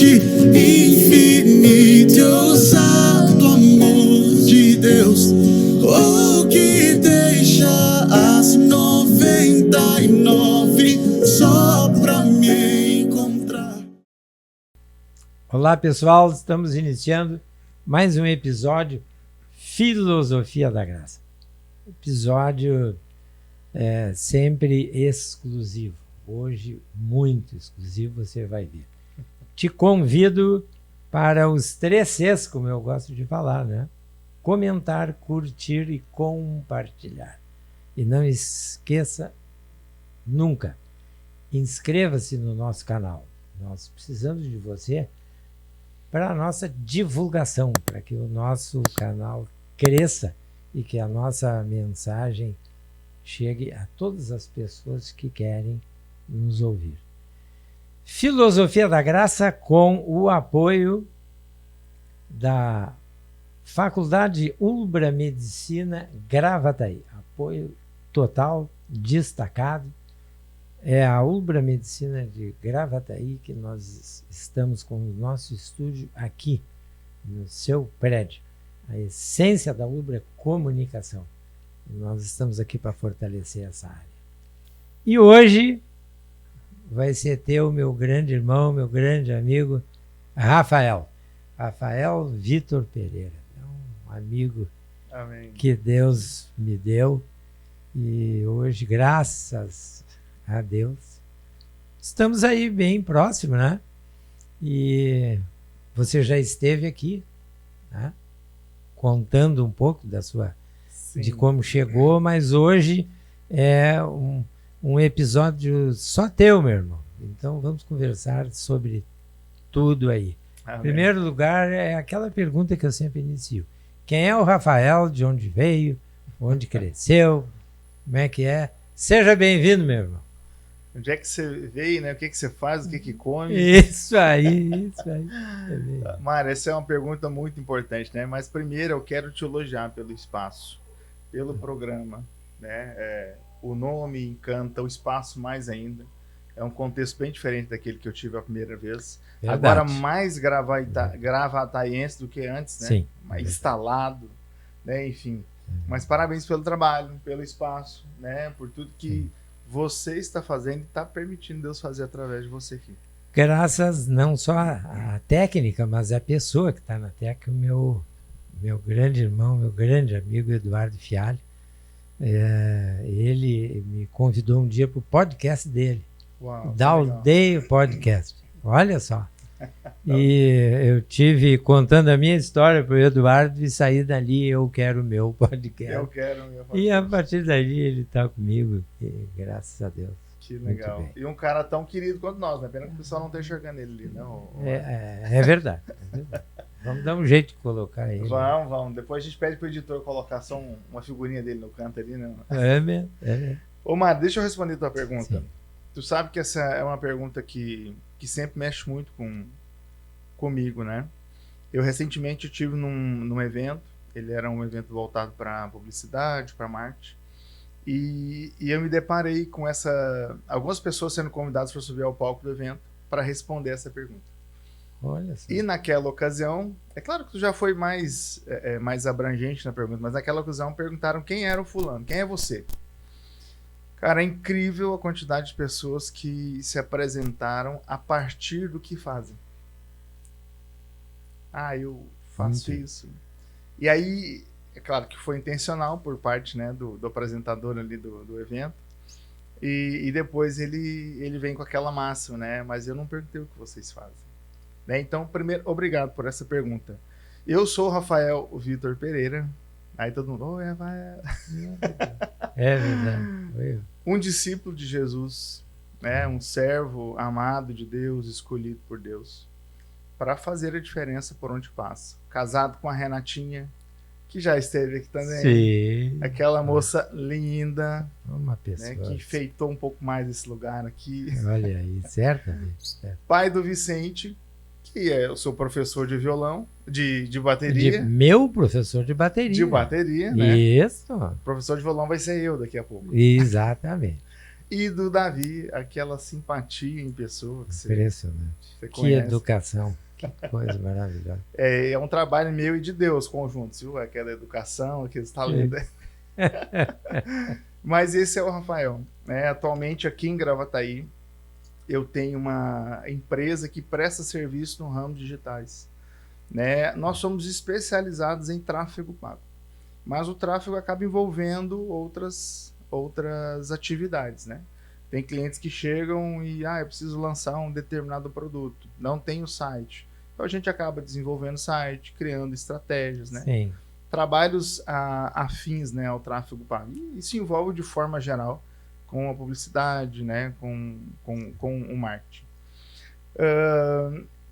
grande, infinito e ousado amor de Deus, oh, que deixa as 99 só pra me encontrar. Olá pessoal, estamos iniciando mais um episódio Filosofia da Graça. Episódio sempre exclusivo. Hoje muito exclusivo, você vai ver. Te convido para os 3 Cs, como eu gosto de falar, né? Comentar, curtir e compartilhar. E não esqueça nunca, inscreva-se no nosso canal. Nós precisamos de você para a nossa divulgação, para que o nosso canal cresça e que a nossa mensagem chegue a todas as pessoas que querem nos ouvir. Filosofia da Graça com o apoio da Faculdade Ulbra Medicina Gravataí. Apoio total, destacado. É a Ulbra Medicina de Gravataí que nós estamos com o nosso estúdio aqui, no seu prédio. A essência da Ulbra é comunicação. E nós estamos aqui para fortalecer essa área. E hoje vai ser teu, meu grande irmão, meu grande amigo, Rafael Vitor Pereira. É um amigo Amém. Que Deus me deu. E hoje, graças a Deus, estamos aí bem próximo, né? E você já esteve aqui, né? Contando um pouco da sua, de como chegou, mas hoje é um episódio só teu, meu irmão. Então vamos conversar sobre tudo aí. Amém. Em primeiro lugar, é aquela pergunta que eu sempre inicio. Quem é o Rafael? De onde veio? Onde cresceu? Como é que é? Seja bem-vindo, meu irmão. Onde é que você veio, né? O que você faz, o que come? Isso aí. Mário, essa é uma pergunta muito importante, né? Mas primeiro eu quero te elogiar pelo espaço, pelo programa, né? O nome encanta, o espaço mais ainda. É um contexto bem diferente daquele que eu tive a primeira vez. Verdade. Agora mais gravataiense do que antes, né? Sim. Mais instalado, né? Enfim. Mas parabéns pelo trabalho, pelo espaço, né? Por tudo que você está fazendo e está permitindo Deus fazer através de você aqui. Graças não só à técnica, mas à pessoa que está na técnica, o meu grande irmão, meu grande amigo Eduardo Fialho. Ele me convidou um dia para o podcast dele. Uau, da Aldeia Podcast. Olha só. E eu tive contando a minha história para o Eduardo e saí dali, eu quero o meu podcast. Eu quero o meu podcast. E a partir dali ele está comigo, e, graças a Deus. Que legal. E um cara tão querido quanto nós, né? Pena que o pessoal não está enxergando ele ali, não. É verdade. Vamos dar um jeito de colocar ele. Vamos. Depois a gente pede pro editor colocar só uma figurinha dele no canto ali, né? É mesmo. Ô, Mário, deixa eu responder a tua pergunta. Sim. Tu sabe que essa é uma pergunta que sempre mexe muito comigo, né? Eu recentemente estive num evento, ele era um evento voltado para publicidade, para marketing, e eu me deparei com algumas pessoas sendo convidadas para subir ao palco do evento para responder essa pergunta. Olha só. E naquela ocasião, é claro que tu já foi mais abrangente na pergunta, mas naquela ocasião perguntaram quem era o fulano, quem é você? Cara, é incrível a quantidade de pessoas que se apresentaram a partir do que fazem. Eu faço isso. E aí, é claro que foi intencional por parte, né, do apresentador ali do evento. E depois ele vem com aquela máxima, né? Mas eu não perguntei o que vocês fazem. Né? Então, primeiro, obrigado por essa pergunta. Eu sou o Rafael Vitor Pereira. Aí todo mundo, oi, Rafael. É verdade. Um discípulo de Jesus, né? Um servo amado de Deus, escolhido por Deus, para fazer a diferença por onde passa. Casado com a Renatinha, que já esteve aqui também. Sim. Aquela moça linda, uma pessoa, né? Que enfeitou um pouco mais esse lugar aqui. Olha aí, certo? Pai do Vicente, que é o seu professor de violão, de bateria. Meu professor de bateria. De bateria, né? Isso. O professor de violão vai ser eu daqui a pouco. Exatamente. e do Davi, aquela simpatia em pessoa que Impressionante. você Que conhece. educação. Que coisa maravilhosa. É um trabalho meu e de Deus conjunto, viu? Aquela educação, aqueles talentos. Mas esse é o Rafael, né? Atualmente aqui em Gravataí, eu tenho uma empresa que presta serviço no ramo digitais, né? Nós somos especializados em tráfego pago, mas o tráfego acaba envolvendo outras atividades, né? Tem clientes que chegam e eu preciso lançar um determinado produto, não tem o site. Então a gente acaba desenvolvendo site, criando estratégias, né? Sim. Trabalhos afins, né, ao tráfego pago. E isso envolve de forma geral com a publicidade, né, com o marketing.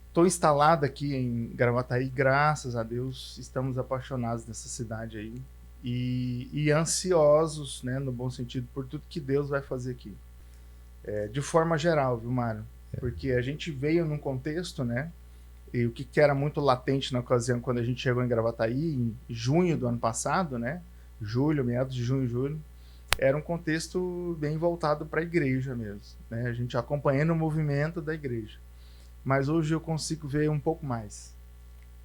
Estou instalado aqui em Gravataí, graças a Deus, estamos apaixonados nessa cidade aí e ansiosos, né, no bom sentido, por tudo que Deus vai fazer aqui. De forma geral, viu, Mário? Porque a gente veio num contexto, né, e o que era muito latente na ocasião quando a gente chegou em Gravataí, em junho do ano passado, né, meados de junho, julho, era um contexto bem voltado para a igreja mesmo, né, a gente acompanhando o movimento da igreja. Mas hoje eu consigo ver um pouco mais.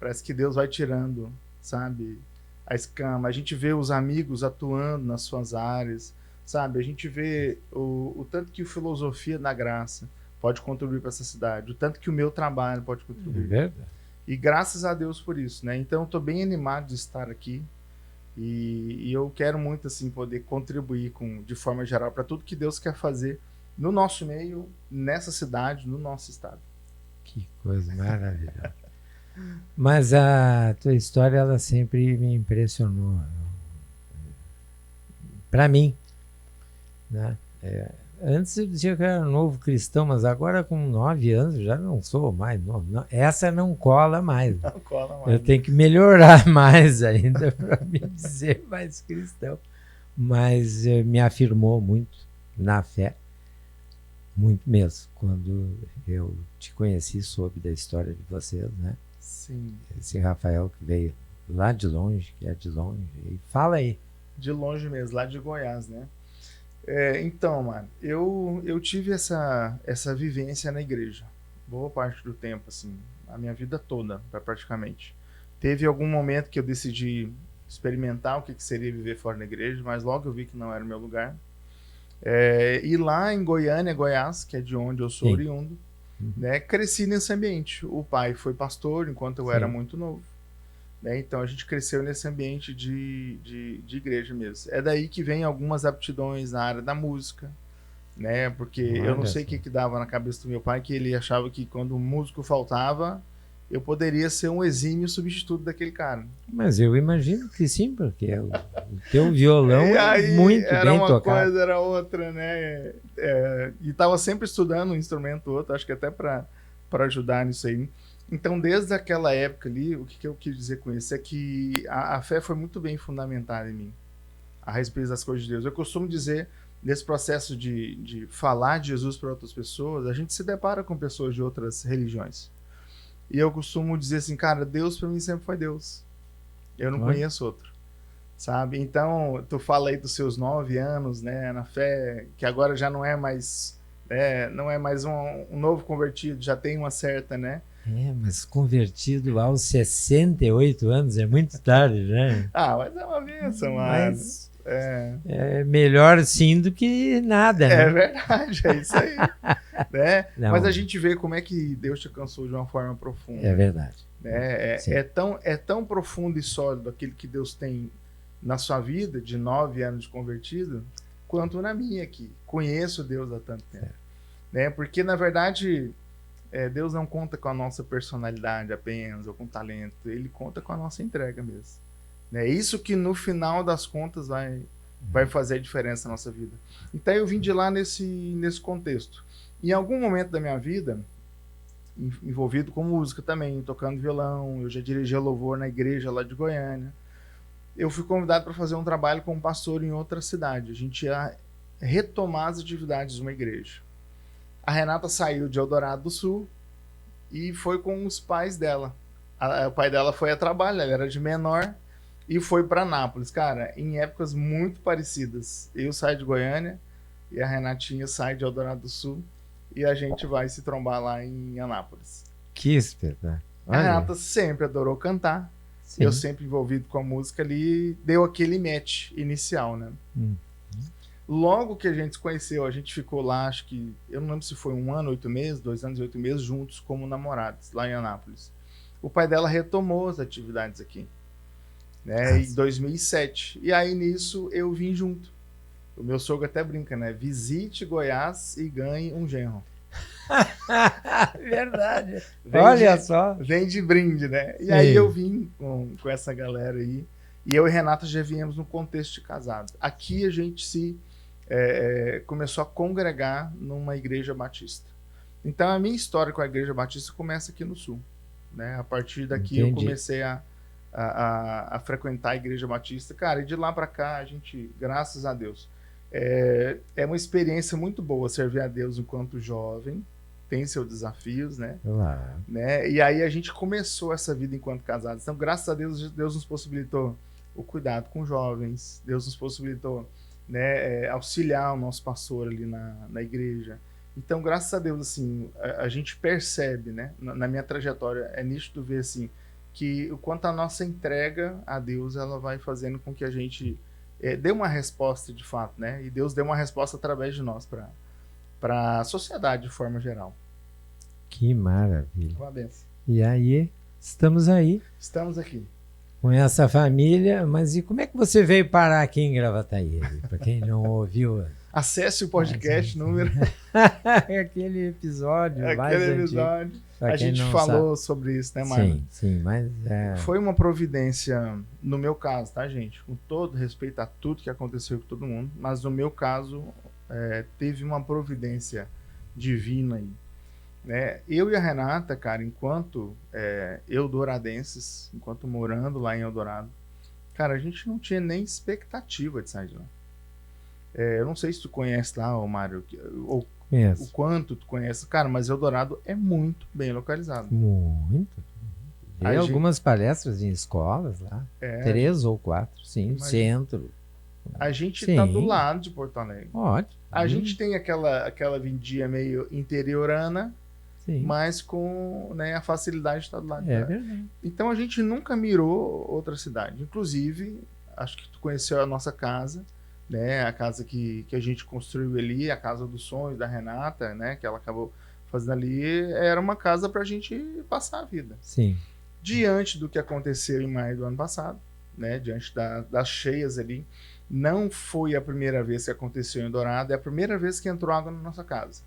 Parece que Deus vai tirando, sabe, a escama. A gente vê os amigos atuando nas suas áreas, sabe? A gente vê o tanto que a filosofia da graça pode contribuir para essa cidade, o tanto que o meu trabalho pode contribuir. É verdade. E graças a Deus por isso, né? Então eu estou bem animado de estar aqui e eu quero muito assim poder contribuir de forma geral para tudo que Deus quer fazer no nosso meio, nessa cidade, no nosso estado. Que coisa maravilhosa. Mas a tua história, ela sempre me impressionou. Para mim, né? Antes eu dizia que era novo cristão, mas agora com 9 anos já não sou mais novo. Não, essa não cola mais. Não cola mais. Eu tenho que melhorar mais ainda para me dizer mais cristão. Mas me afirmou muito na fé. Muito mesmo. Quando eu te conheci, soube da história de vocês, né? Sim. Esse Rafael que veio lá de longe, que é de longe. E fala aí. De longe mesmo, lá de Goiás, né? Então, mano, eu tive essa vivência na igreja. Boa parte do tempo, assim. A minha vida toda, praticamente. Teve algum momento que eu decidi experimentar o que seria viver fora da igreja, mas logo eu vi que não era o meu lugar. E lá em Goiânia, Goiás, que é de onde eu sou oriundo, né, cresci nesse ambiente. O pai foi pastor enquanto eu era muito novo, né, então a gente cresceu nesse ambiente de igreja mesmo. É daí que vem algumas aptidões na área da música, né, porque eu não sei o que dava na cabeça do meu pai, que ele achava que quando o músico faltava, eu poderia ser um exímio substituto daquele cara. Mas eu imagino que sim, porque o teu violão é muito era bem uma tocado. coisa, era outra, né? E estava sempre estudando um instrumento ou outro, acho que até para ajudar nisso aí. Então, desde aquela época ali, o que eu quis dizer com isso é que a fé foi muito bem fundamentada em mim, a respeito das coisas de Deus. Eu costumo dizer, nesse processo de falar de Jesus para outras pessoas, a gente se depara com pessoas de outras religiões. E eu costumo dizer assim, cara, Deus para mim sempre foi Deus. Eu não conheço outro, sabe? Então, tu fala aí dos seus 9 anos, né, na fé, que agora já não é mais, não é mais um novo convertido, já tem uma certa, né? Mas convertido aos 68 anos é muito tarde, né? Mas é uma bênção, mas é melhor sim do que nada, né? É verdade, é isso aí. Né? Mas a gente vê como é que Deus te alcançou de uma forma profunda. É verdade. Né? É tão profundo e sólido aquilo que Deus tem na sua vida, de 9 anos de convertido, quanto na minha aqui. Conheço Deus há tanto tempo. Né? Porque, na verdade, Deus não conta com a nossa personalidade apenas, ou com talento. Ele conta com a nossa entrega mesmo. É isso que, no final das contas, vai fazer a diferença na nossa vida. Então, eu vim de lá nesse contexto. Em algum momento da minha vida, envolvido com música também, tocando violão, eu já dirigia louvor na igreja lá de Goiânia. Eu fui convidado para fazer um trabalho com um pastor em outra cidade. A gente ia retomar as atividades de uma igreja. A Renata saiu de Eldorado do Sul e foi com os pais dela. O pai dela foi a trabalho, ela era de menor, e foi para Anápolis. Cara, em épocas muito parecidas. Eu saí de Goiânia, e a Renatinha sai de Eldorado do Sul e a gente vai se trombar lá em Anápolis. Que espetáculo. A Renata sempre adorou cantar. Sim. Eu sempre envolvido com a música ali, deu aquele match inicial, né? Logo que a gente se conheceu, a gente ficou lá, acho que, eu não lembro se foi 1 ano, 8 meses, 2 anos e 8 meses, juntos como namorados, lá em Anápolis. O pai dela retomou as atividades aqui, né, em 2007. E aí, nisso, eu vim junto. O meu sogro até brinca, né? Visite Goiás e ganhe um genro. Verdade. Olha só. Vem de brinde, né? E Sim. aí eu vim com essa galera aí. E eu e Renata já viemos no contexto de casado. Aqui a gente começou a congregar numa igreja batista. Então a minha história com a igreja batista começa aqui no Sul, né? A partir daqui eu comecei a frequentar a igreja batista. Cara, e de lá para cá a gente, graças a Deus, é uma experiência muito boa servir a Deus enquanto jovem. Tem seus desafios, né? né? E aí a gente começou essa vida enquanto casados. Então, graças a Deus, Deus nos possibilitou o cuidado com jovens. Deus nos possibilitou, né, auxiliar o nosso pastor ali na igreja. Então, graças a Deus, assim, a gente percebe, né? Na minha trajetória, é nítido ver, assim, que o quanto a nossa entrega a Deus, ela vai fazendo com que a gente dê uma resposta de fato, né? E Deus deu uma resposta através de nós para a sociedade de forma geral. Que maravilha. Uma benção. E aí, estamos aí. Estamos aqui. Com essa família, mas e como é que você veio parar aqui em Gravataí? Para quem não ouviu... Acesse o podcast número... Aquele episódio mais episódio. A gente falou sobre isso, né, Mário? Sim, mas... Foi uma providência, no meu caso, tá, gente? Com todo respeito a tudo que aconteceu com todo mundo, mas no meu caso, teve uma providência divina aí. Né? Eu e a Renata, cara, enquanto eldoradenses, enquanto morando lá em Eldorado, cara, a gente não tinha nem expectativa de sair de lá. Eu não sei se tu conhece lá, Mário, ou o quanto tu conhece, cara, mas Eldorado é muito bem localizado. Muito. Tem algumas palestras em escolas lá, 3 ou 4, sim, imagina. Centro. A gente tá do lado de Porto Alegre. Ótimo. A gente tem aquela vindia meio interiorana, sim, mas com, né, a facilidade de estar do lado de lá. Verdade. Então a gente nunca mirou outra cidade. Inclusive, acho que tu conheceu a nossa casa, né? A casa que a gente construiu ali, a casa dos sonhos da Renata, né? Que ela acabou fazendo ali, era uma casa pra gente passar a vida. Sim. Diante do que aconteceu em maio do ano passado, né? Diante das cheias ali, não foi a primeira vez que aconteceu em Eldorado, é a primeira vez que entrou água na nossa casa.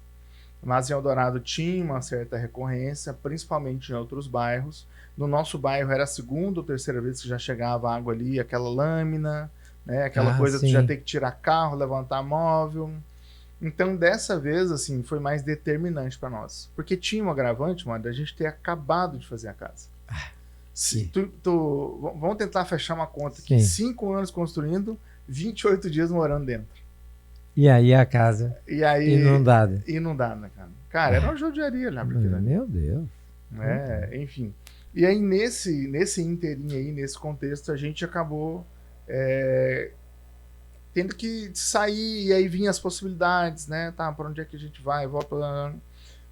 Mas em Eldorado tinha uma certa recorrência, principalmente em outros bairros. No nosso bairro era a 2ª ou 3ª vez que já chegava água ali, aquela lâmina, né? Aquela coisa de já ter que tirar carro, levantar móvel. Então, dessa vez, assim, foi mais determinante para nós. Porque tinha um agravante, mano, da gente ter acabado de fazer a casa. Vamos tentar fechar uma conta aqui. 5 anos construindo, 28 dias morando dentro. E aí a casa inundada. Inundada, cara. Cara, era uma judiaria lá. Meu Deus. Enfim. E aí, nesse inteirinho aí, nesse contexto, a gente acabou tendo que sair, e aí vinham as possibilidades, né? Tá, para onde é que a gente vai? Volta.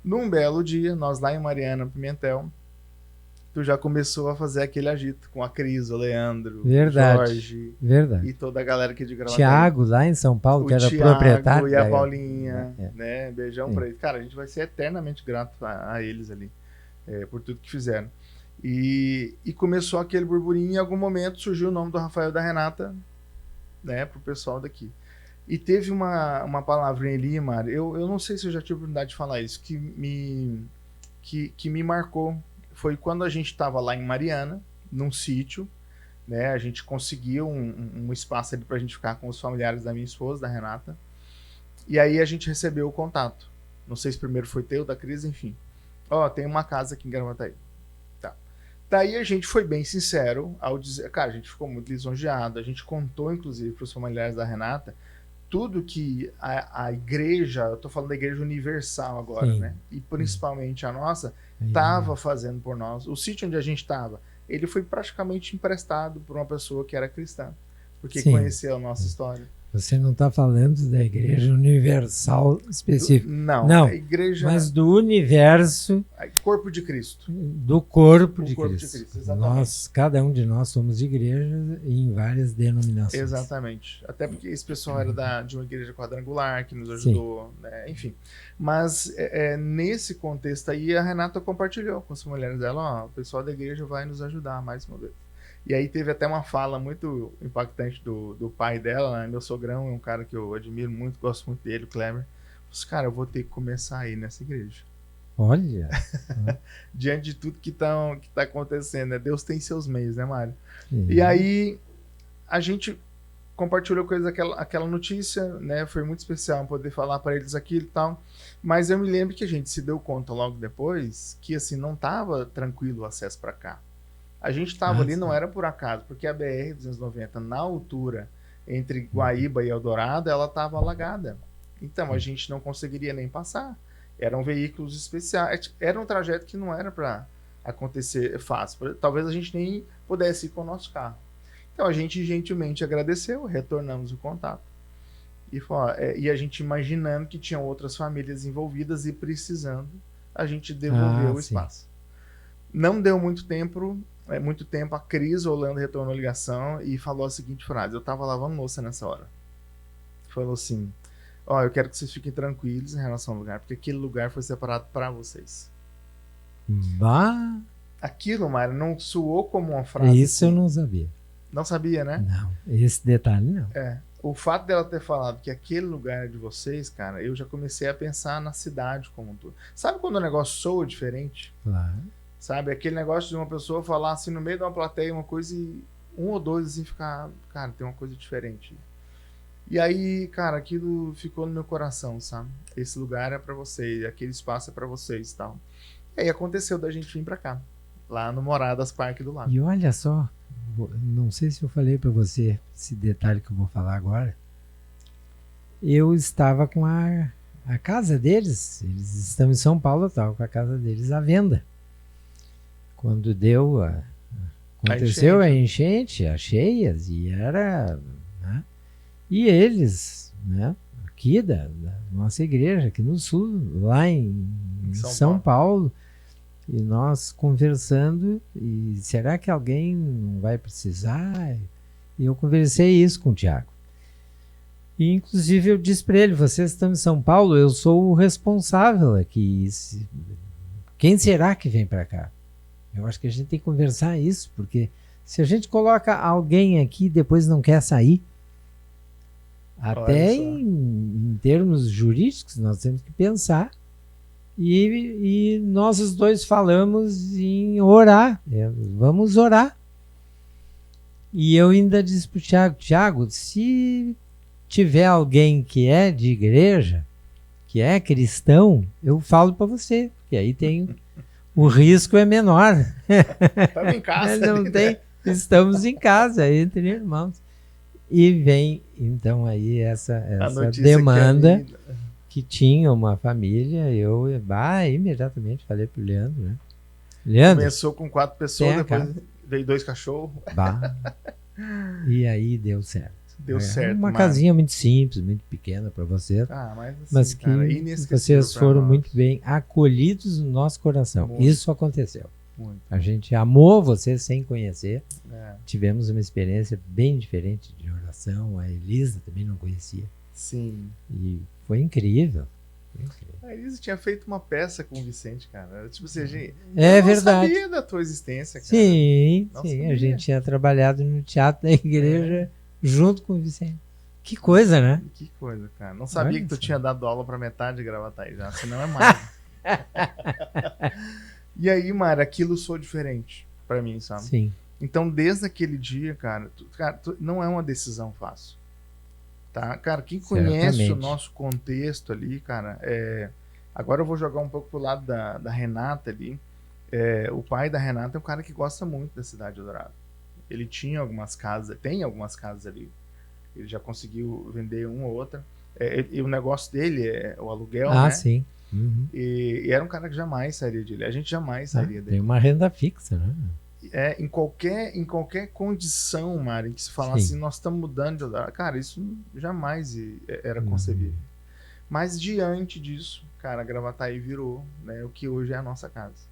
Num belo dia, nós lá em Mariana, Pimentel, tu já começou a fazer aquele agito com a Cris, o Leandro, o Jorge e toda a galera aqui de Gravataí. Tiago, lá em São Paulo, que era proprietário. E a Paulinha, né? Beijão pra eles. Cara, a gente vai ser eternamente grato a eles ali, por tudo que fizeram. E começou aquele burburinho, e em algum momento surgiu o nome do Rafael e da Renata, né, pro pessoal daqui. E teve uma palavrinha ali, Mário, eu não sei se eu já tive a oportunidade de falar isso, que me marcou. Foi quando a gente estava lá em Mariana, num sítio, né, a gente conseguiu um espaço ali pra gente ficar com os familiares da minha esposa, da Renata, e aí a gente recebeu o contato. Não sei se primeiro foi teu, da Cris, enfim. Tem uma casa aqui em Gravataí. Daí a gente foi bem sincero ao dizer, cara, a gente ficou muito lisonjeado, a gente contou, inclusive, para os familiares da Renata, tudo que a igreja, eu tô falando da igreja universal agora, né? E principalmente a nossa, estava fazendo por nós. O sítio onde a gente estava, ele foi praticamente emprestado por uma pessoa que era cristã, porque conheceu a nossa história. Você não está falando da Igreja Universal específica. Não, a igreja... Mas do universo... Corpo de Cristo. Do corpo de corpo Cristo. De Cristo, exatamente. Cada um de nós somos igrejas em várias denominações. Exatamente. Até porque esse pessoal era de uma igreja quadrangular que nos ajudou, né? Enfim. Mas nesse contexto aí, a Renata compartilhou com as mulheres dela, o pessoal da igreja vai nos ajudar mais uma vez. E aí teve até uma fala muito impactante do pai dela, né? Meu sogrão é um cara que eu admiro muito, gosto muito dele, o Kleber. Cara, eu vou ter que começar a ir nessa igreja. Olha! Diante de tudo que tá acontecendo, né? Deus tem seus meios, né, Mário? Sim. E aí a gente compartilhou com eles aquela notícia, né? Foi muito especial poder falar para eles aquilo e tal. Mas eu me lembro que a gente se deu conta logo depois que assim não tava tranquilo o acesso para cá. A gente estava ali, não era por acaso, porque a BR-290, na altura entre Guaíba e Eldorado, ela estava alagada. Então, a gente não conseguiria nem passar. Eram veículos especiais. Era um trajeto que não era para acontecer fácil. Talvez a gente nem pudesse ir com o nosso carro. Então, a gente gentilmente agradeceu, retornamos o contato. E a gente imaginando que tinham outras famílias envolvidas e precisando, a gente devolveu o espaço. Não deu muito tempo, a Cris Holanda retornou a ligação e falou a seguinte frase. Eu estava lavando louça nessa hora. Falou assim, eu quero que vocês fiquem tranquilos em relação ao lugar, porque aquele lugar foi separado para vocês. Bah. Aquilo, Mário, não soou como uma frase. Isso assim. Eu não sabia. Não sabia, né? Não, esse detalhe não. O fato dela ter falado que aquele lugar é de vocês, cara, eu já comecei a pensar na cidade como um todo. Sabe quando o negócio soa diferente? Claro. Sabe, aquele negócio de uma pessoa falar assim no meio de uma plateia uma coisa e um ou dois assim ficar, cara, tem uma coisa diferente. E aí, cara, aquilo ficou no meu coração, sabe? Esse lugar é pra vocês, aquele espaço é pra vocês e tal. E aí aconteceu da gente vir pra cá, lá no Moradas Parque do Lago. E olha só, não sei se eu falei pra você esse detalhe que eu vou falar agora. Eu estava com a casa deles, eles estão em São Paulo, eu estava com a casa deles à venda. Quando aconteceu a enchente, as cheias, e era... Né? E eles, né, aqui da nossa igreja, aqui no sul, lá em São Paulo, e nós conversando, e será que alguém não vai precisar? E eu conversei isso com o Tiago. E, inclusive, eu disse para ele, vocês estão em São Paulo, eu sou o responsável aqui. Quem será que vem para cá? Eu acho que a gente tem que conversar isso, porque se a gente coloca alguém aqui e depois não quer sair, até em termos jurídicos, nós temos que pensar. E nós os dois falamos em orar. Vamos orar. E eu ainda disse para o Tiago, se tiver alguém que é de igreja, que é cristão, eu falo para você, porque aí tem... O risco é menor. Estamos em casa. Não tem, estamos em casa, entre irmãos. E vem, então, aí essa demanda que tinha uma família. Eu imediatamente falei para o Leandro, né? Leandro, começou com 4 pessoas, depois veio 2 cachorros. E aí deu certo. Deu certo. Uma casinha muito simples, muito pequena para você. Mas que vocês foram muito bem acolhidos no nosso coração. Muito. Isso aconteceu. Muito. A gente amou você sem conhecer. Tivemos uma experiência bem diferente de oração. A Elisa também não conhecia. Sim. E foi incrível. A Elisa tinha feito uma peça com o Vicente, cara. Tipo assim, eu verdade. não sabia da tua existência, cara. Sim. A gente tinha trabalhado no teatro da igreja junto com o Vicente. Que coisa, né? Que coisa, cara. Não sabia que tu tinha dado aula pra metade de Gravataí já, senão é mais. E aí, Mara, aquilo soou diferente pra mim, sabe? Sim. Então, desde aquele dia, cara, não é uma decisão fácil. Tá? Cara, quem conhece o nosso contexto ali, cara, agora eu vou jogar um pouco pro lado da Renata ali. O pai da Renata é um cara que gosta muito da cidade de Eldorado. Ele tinha algumas casas, tem algumas casas ali. Ele já conseguiu vender uma ou outra. E o negócio dele é o aluguel, né? Sim. E era um cara que jamais sairia dele. A gente jamais sairia dele. Tem uma renda fixa, né? em qualquer condição, Mari, que se fala Sim. assim, nós estamos mudando de lugar. Cara, isso jamais era concebível. Mas diante disso, cara, Gravataí virou, né, o que hoje é a nossa casa.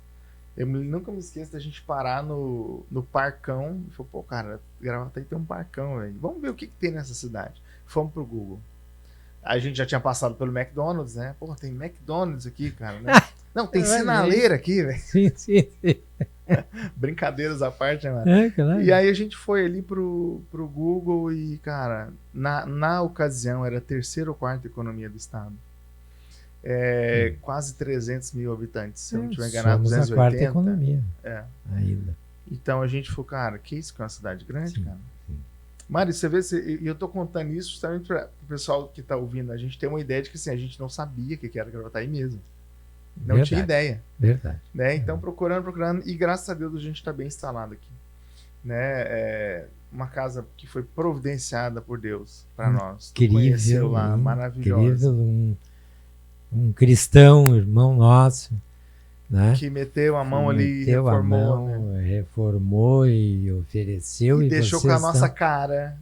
Nunca me esqueço da gente parar no Parcão e falou, pô, cara, Gravataí tem um Parcão, velho. Vamos ver o que tem nessa cidade. Fomos pro Google. A gente já tinha passado pelo McDonald's, né? Pô, tem McDonald's aqui, cara, né? Não, tem sinaleira aqui, velho. Sim, sim, sim. Brincadeiras à parte, né, mano? Claro. E aí a gente foi ali pro Google e, cara, na ocasião era a terceira ou quarta economia do estado. Quase 300 mil habitantes, se eu não estiver enganado, Somos a quarta 280. economia ainda. Então a gente falou, cara, que isso que é uma cidade grande, Sim, cara? sim. Mário, você vê, e eu tô contando isso justamente para o pessoal que tá ouvindo, a gente tem uma ideia de que assim, a gente não sabia o que era Gravataí mesmo. Não Verdade. tinha ideia. Verdade. Né? Então, procurando, e graças a Deus a gente está bem instalado aqui. Né? Uma casa que foi providenciada por Deus para nós. Tu conheceu lá, maravilhosa. Incrível, um cristão, irmão nosso, né? Que meteu a mão ali e Meteu reformou. a mão, né? Reformou e ofereceu. E E deixou com vocês a nossa estão... cara.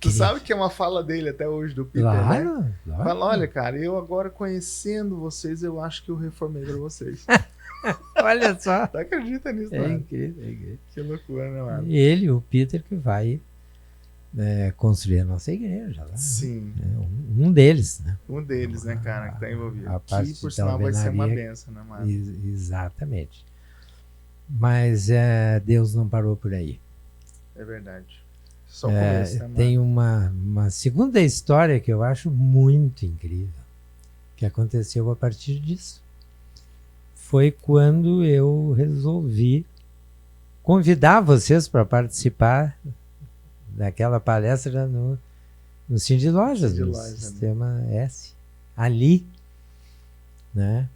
Tu Incrível. sabe que é uma fala dele até hoje, do Peter, Claro, né? claro. Fala, olha, cara, eu agora conhecendo vocês, eu acho que eu reformei para vocês. Olha só. Tu acredita nisso, É mano? incrível, é incrível. Que loucura, né, mano? Ele, o Peter, que vai construir a nossa igreja lá. Sim. Um deles, né? Um deles, né, cara, que tá envolvido. A parte Que, por da sinal, vai ser uma alvenaria. benção, né, mano? Exatamente. Mas Deus não parou por aí. É verdade. Só começo, né, mano? Tem uma segunda história que eu acho muito incrível, que aconteceu a partir disso. Foi quando eu resolvi convidar vocês para participar daquela palestra no Cindy Lojas, Cindy no Lojas, né? Sistema S. Ali, né?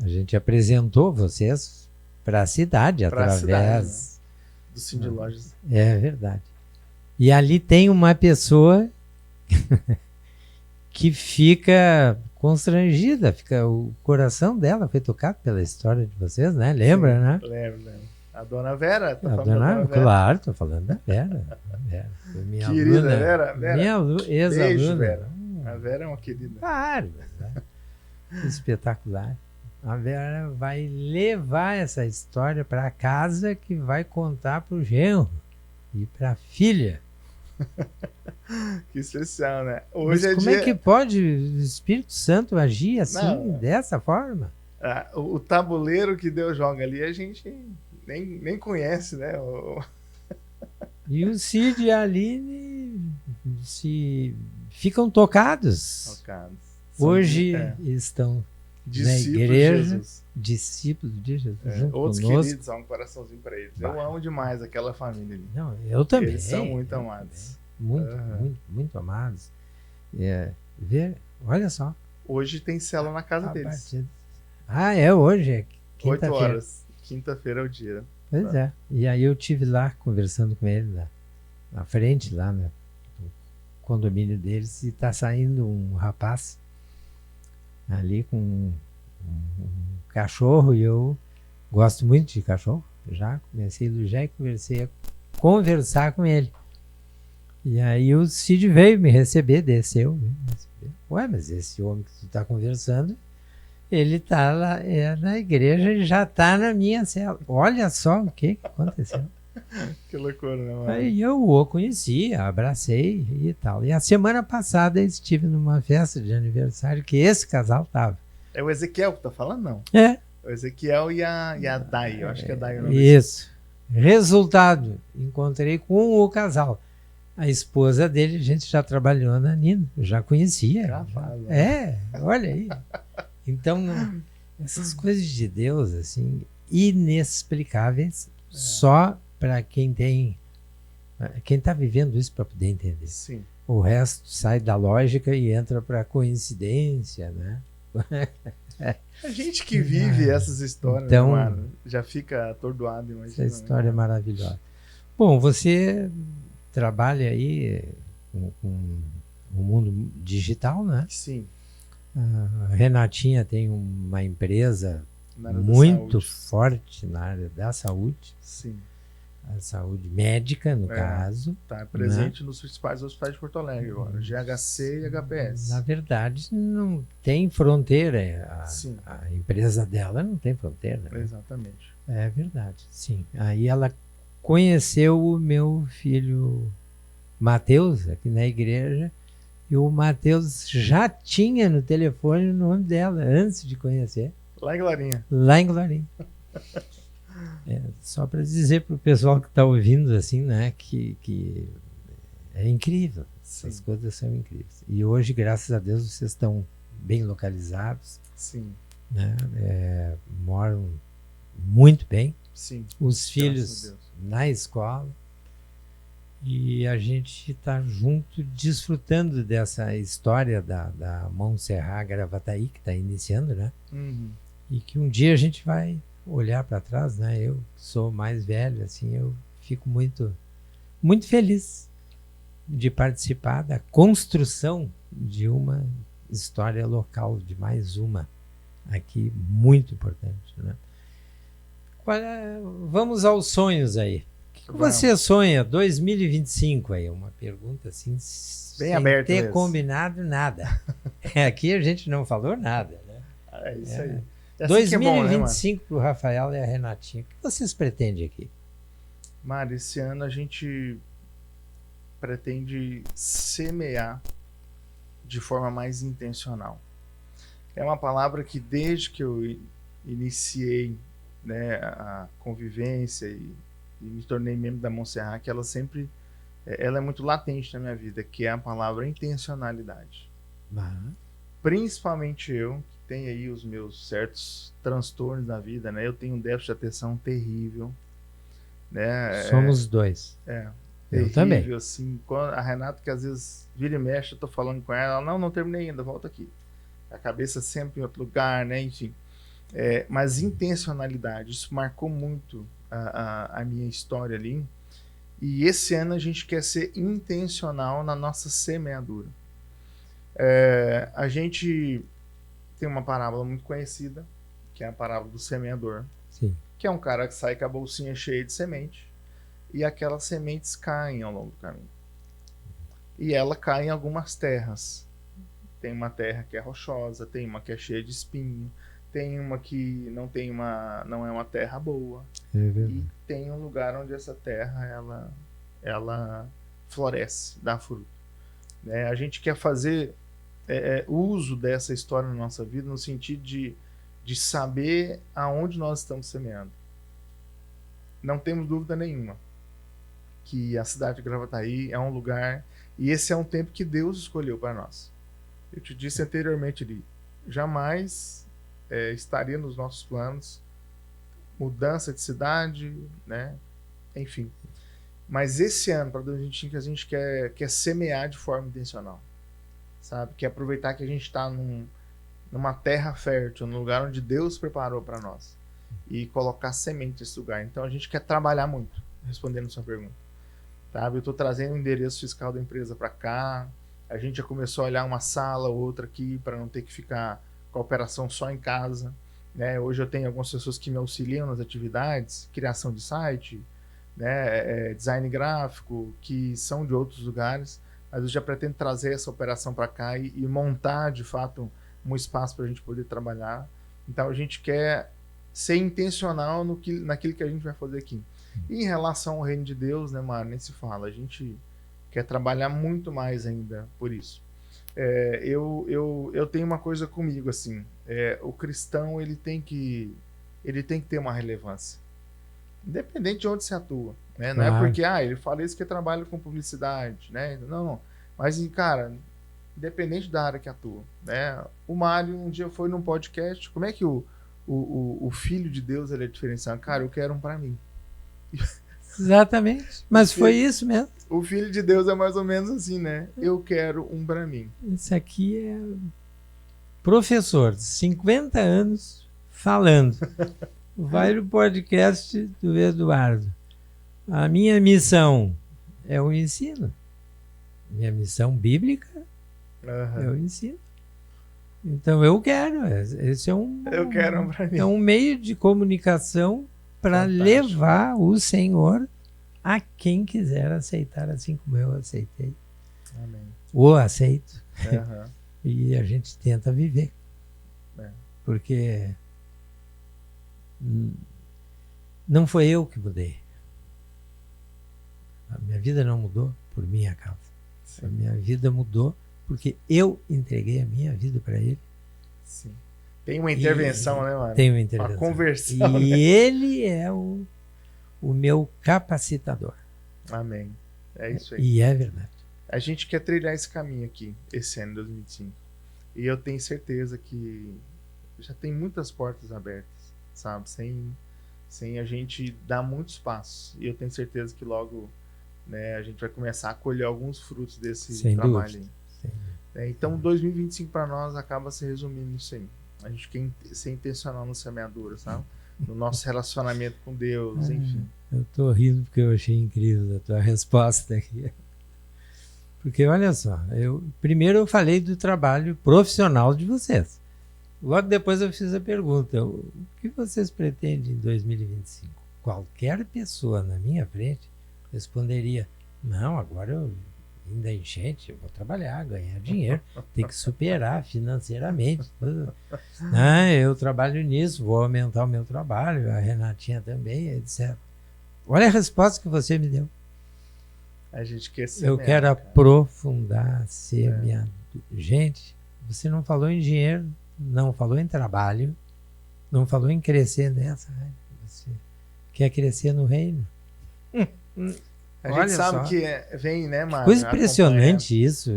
A gente apresentou vocês para a cidade através... Cidade, né? Do Cindy Lojas. É verdade. E ali tem uma pessoa que fica constrangida, o coração dela foi tocado pela história de vocês, né? Lembra, Sim, né? Lembro. A dona Vera? Tá A falando da dona, dona Vera? claro, tô falando da Vera. Foi minha Querida aluna, Vera. minha Beijo, ex-aluna. Vera. A Vera é uma querida. Claro, né? Espetacular. A Vera vai levar essa história para casa, que vai contar para o genro e para a filha. Que especial, né? Mas Hoje como é que pode o Espírito Santo agir assim, Não. dessa forma? O tabuleiro que Deus joga ali, a gente nem conhece, né? E o Cid e a Aline ficam tocados. Hoje estão discípulos na igreja, de Jesus. discípulos de Jesus. junto Outros conosco. queridos, há um coraçãozinho para eles. Eu amo demais aquela família ali. Não, eu também. Eles são muito amados. Muito, muito, muito amados. Olha só. Hoje tem célula na casa deles. Hoje é 8 quinta-feira. horas. Quinta-feira é o dia. Pois é. E aí eu tive lá conversando com ele na frente, lá no condomínio deles, e tá saindo um rapaz ali com um cachorro, e eu gosto muito de cachorro. Já comecei a elogiar e comecei a conversar com ele. E aí o Cid veio me receber, desceu. Ué, mas esse homem que tu tá conversando, ele tá lá na igreja e já tá na minha cela. Olha só o que aconteceu. Que loucura, né, mano? Aí eu o conheci, abracei e tal. E a semana passada eu estive numa festa de aniversário que esse casal tava. É o Ezequiel que tá falando, não? É. O Ezequiel e a Dai. Eu acho que é Dai o nome Isso. Resultado, encontrei com o casal. A esposa dele, a gente já trabalhou na Nino, eu já conhecia. Olha aí. Então, essas coisas de Deus, assim, inexplicáveis, só para quem está vivendo isso para poder entender. Sim. O resto sai da lógica e entra para coincidência, né? A gente que vive essas histórias, então, né, mano, já fica atordoado, imagina. Essa história é maravilhosa. Bom, você trabalha aí com o mundo digital, né? Sim. A Renatinha tem uma empresa Na área da muito saúde. forte na área da saúde, Sim, a saúde médica, no É. caso. tá presente nos principais hospitais de Porto Alegre agora, GHC e HPS. Na verdade, não tem fronteira. Sim. A empresa dela não tem fronteira. Né? Exatamente. É verdade, sim. Aí ela conheceu o meu filho Matheus, aqui na igreja, e o Matheus já tinha no telefone o nome dela, antes de conhecer, Lá em Glorinha. lá em Glorinha. Só para dizer para o pessoal que está ouvindo, assim, né, que é incrível. Sim. Essas coisas são incríveis. E hoje, graças a Deus, vocês estão bem localizados, Sim, né, moram muito bem. sim. Os Graças a filhos Deus. na escola, e a gente está junto desfrutando dessa história da Montserrat Gravataí, que está iniciando, né? Uhum. E que um dia a gente vai olhar para trás, né? Eu sou mais velho, assim, eu fico muito, muito feliz de participar da construção de uma história local, de mais uma aqui muito importante, né? Vamos aos sonhos aí. O que você sonha 2025 aí? Uma pergunta assim, Bem sem aberta ter mesmo. combinado nada. Aqui a gente não falou nada, né? É isso aí. É assim que é bom, né, Mari? 2025 para o Rafael e a Renatinha. O que vocês pretendem aqui? Mari, esse ano a gente pretende semear de forma mais intencional. É uma palavra que desde que eu iniciei, né, a convivência e me tornei membro da Montserrat, que ela sempre ela é muito latente na minha vida, que é a palavra intencionalidade. Principalmente eu, que tenho aí os meus certos transtornos na vida, né? Eu tenho um déficit de atenção terrível, né? Somos dois. Eu Eu também. Assim, quando a Renata, que às vezes vira e mexe, eu tô falando com ela, não terminei ainda, volta aqui. A cabeça sempre em outro lugar, né? Enfim. Mas intencionalidade, isso marcou muito a minha história ali. E esse ano a gente quer ser intencional na nossa semeadura. A gente tem uma parábola muito conhecida, que é a parábola do semeador. Sim. Que é um cara que sai com a bolsinha cheia de semente e aquelas sementes caem ao longo do caminho. E ela cai em algumas terras. Tem uma terra que é rochosa, tem uma que é cheia de espinho, tem uma que não é uma terra boa. E tem um lugar onde essa terra ela floresce, dá fruto. A gente quer fazer uso dessa história na nossa vida no sentido de saber aonde nós estamos semeando. Não temos dúvida nenhuma que a cidade de Gravataí é um lugar, e esse é um tempo que Deus escolheu para nós. Eu te disse anteriormente ali, jamais estaria nos nossos planos mudança de cidade, né? Enfim. Mas esse ano, para 2025, a gente quer semear de forma intencional, sabe? Quer aproveitar que a gente está numa terra fértil, num lugar onde Deus preparou para nós, e colocar semente nesse lugar. Então a gente quer trabalhar muito, respondendo a sua pergunta. Sabe? Eu estou trazendo o endereço fiscal da empresa para cá, a gente já começou a olhar uma sala ou outra aqui para não ter que ficar com a operação só em casa. Né? Hoje eu tenho algumas pessoas que me auxiliam nas atividades, criação de site, né? Design gráfico, que são de outros lugares, mas eu já pretendo trazer essa operação para cá e montar de fato um espaço para a gente poder trabalhar. Então a gente quer ser intencional naquilo que a gente vai fazer aqui. E em relação ao reino de Deus, né, Mário, nem se fala, a gente quer trabalhar muito mais ainda por isso. Eu tenho uma coisa comigo, assim, o cristão ele tem que ter uma relevância, independente de onde se atua, né? Não é porque ele fala isso que trabalha com publicidade, né? Não, mas cara, independente da área que atua, né? O Mário um dia foi num podcast, como é que o filho de Deus ele é diferenciado? Cara, eu quero um para mim. Exatamente, mas foi isso mesmo. O filho de Deus é mais ou menos assim, né? Eu quero um para mim. Esse aqui é professor, 50 anos falando. Vai no podcast do Eduardo. A minha missão é o ensino. Minha missão bíblica é o ensino. Então eu quero. Esse é Eu quero um para mim. é um meio de comunicação para Fantástico. levar o Senhor a quem quiser aceitar, assim como eu aceitei. Amém. Ou aceito. Aham. E a gente tenta viver. É. Porque não foi eu que mudei. A minha vida não mudou por minha causa. A Sim, minha vida mudou porque eu entreguei a minha vida para ele. sim. Tem uma intervenção, né, mano? Tem uma Uma intervenção. conversão, E né? ele é o meu capacitador. Amém. É isso aí. E é verdade. A gente quer trilhar esse caminho aqui, esse ano de 2025. E eu tenho certeza que já tem muitas portas abertas, sabe? Sem a gente dar muitos passos. E eu tenho certeza que logo, né, a gente vai começar a colher alguns frutos desse Sem trabalho dúvida. aí. Então, 2025 para nós acaba se resumindo nisso aí. A gente quer ser intencional na semeadura, sabe? No nosso relacionamento com Deus, enfim. Eu estou rindo porque eu achei incrível a tua resposta aqui. Porque olha só, primeiro eu falei do trabalho profissional de vocês. Logo depois eu fiz a pergunta: o que vocês pretendem em 2025? Qualquer pessoa na minha frente responderia: não, agora eu vim da enchente, eu vou trabalhar, ganhar dinheiro, tem que superar financeiramente. Eu trabalho nisso, vou aumentar o meu trabalho, a Renatinha também, etc. Olha a resposta que você me deu. A gente quer semear, Eu quero cara. aprofundar, semear. Gente, você não falou em dinheiro, não falou em trabalho, não falou em crescer nessa área. Você quer crescer no reino. A Olha gente sabe só. que vem, né, Mário? Coisa impressionante isso.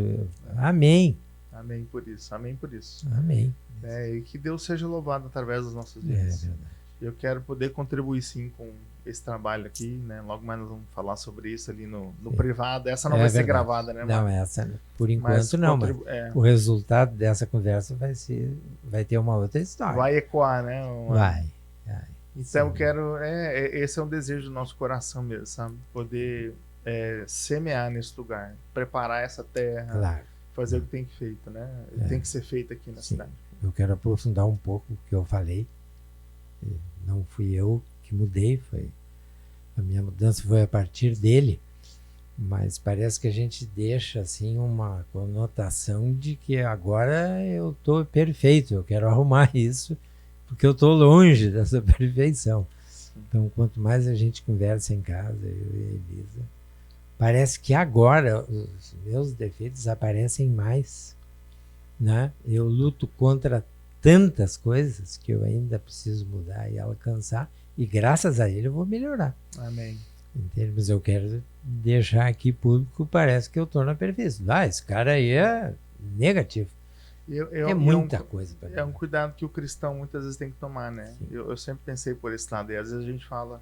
Amém. Amém por isso, amém por isso. Amém. E que Deus seja louvado através das nossas É vidas. verdade. Eu quero poder contribuir sim com esse trabalho aqui, né? Logo mais nós vamos falar sobre isso ali no Sim. privado. Essa não É vai ser verdade. gravada, né, Não, Mário? essa, por enquanto não, mas o resultado dessa conversa vai ter uma outra história. vai ecoar, né? Vai. Então eu Sim. quero, esse é um desejo do nosso coração mesmo, sabe? Poder semear nesse lugar, preparar essa terra, Claro. fazer o que tem que feito, né? Tem que ser feito aqui na Sim. cidade. Eu quero aprofundar um pouco o que eu falei. Não fui eu que mudei, a minha mudança foi a partir dele, mas parece que a gente deixa assim uma conotação de que agora eu estou perfeito, eu quero arrumar isso, porque eu estou longe dessa perfeição. Então, quanto mais a gente conversa em casa, eu e a Elisa, parece que agora os meus defeitos aparecem mais, né? Eu luto contra tantas coisas que eu ainda preciso mudar e alcançar, e graças a ele eu vou melhorar. Amém. Em termos, eu quero deixar aqui público, parece que eu estou na perfeição. Esse cara aí é negativo. É muita coisa para mim. É um cuidado que o cristão muitas vezes tem que tomar, né? Eu sempre pensei por esse lado. E às vezes a gente fala,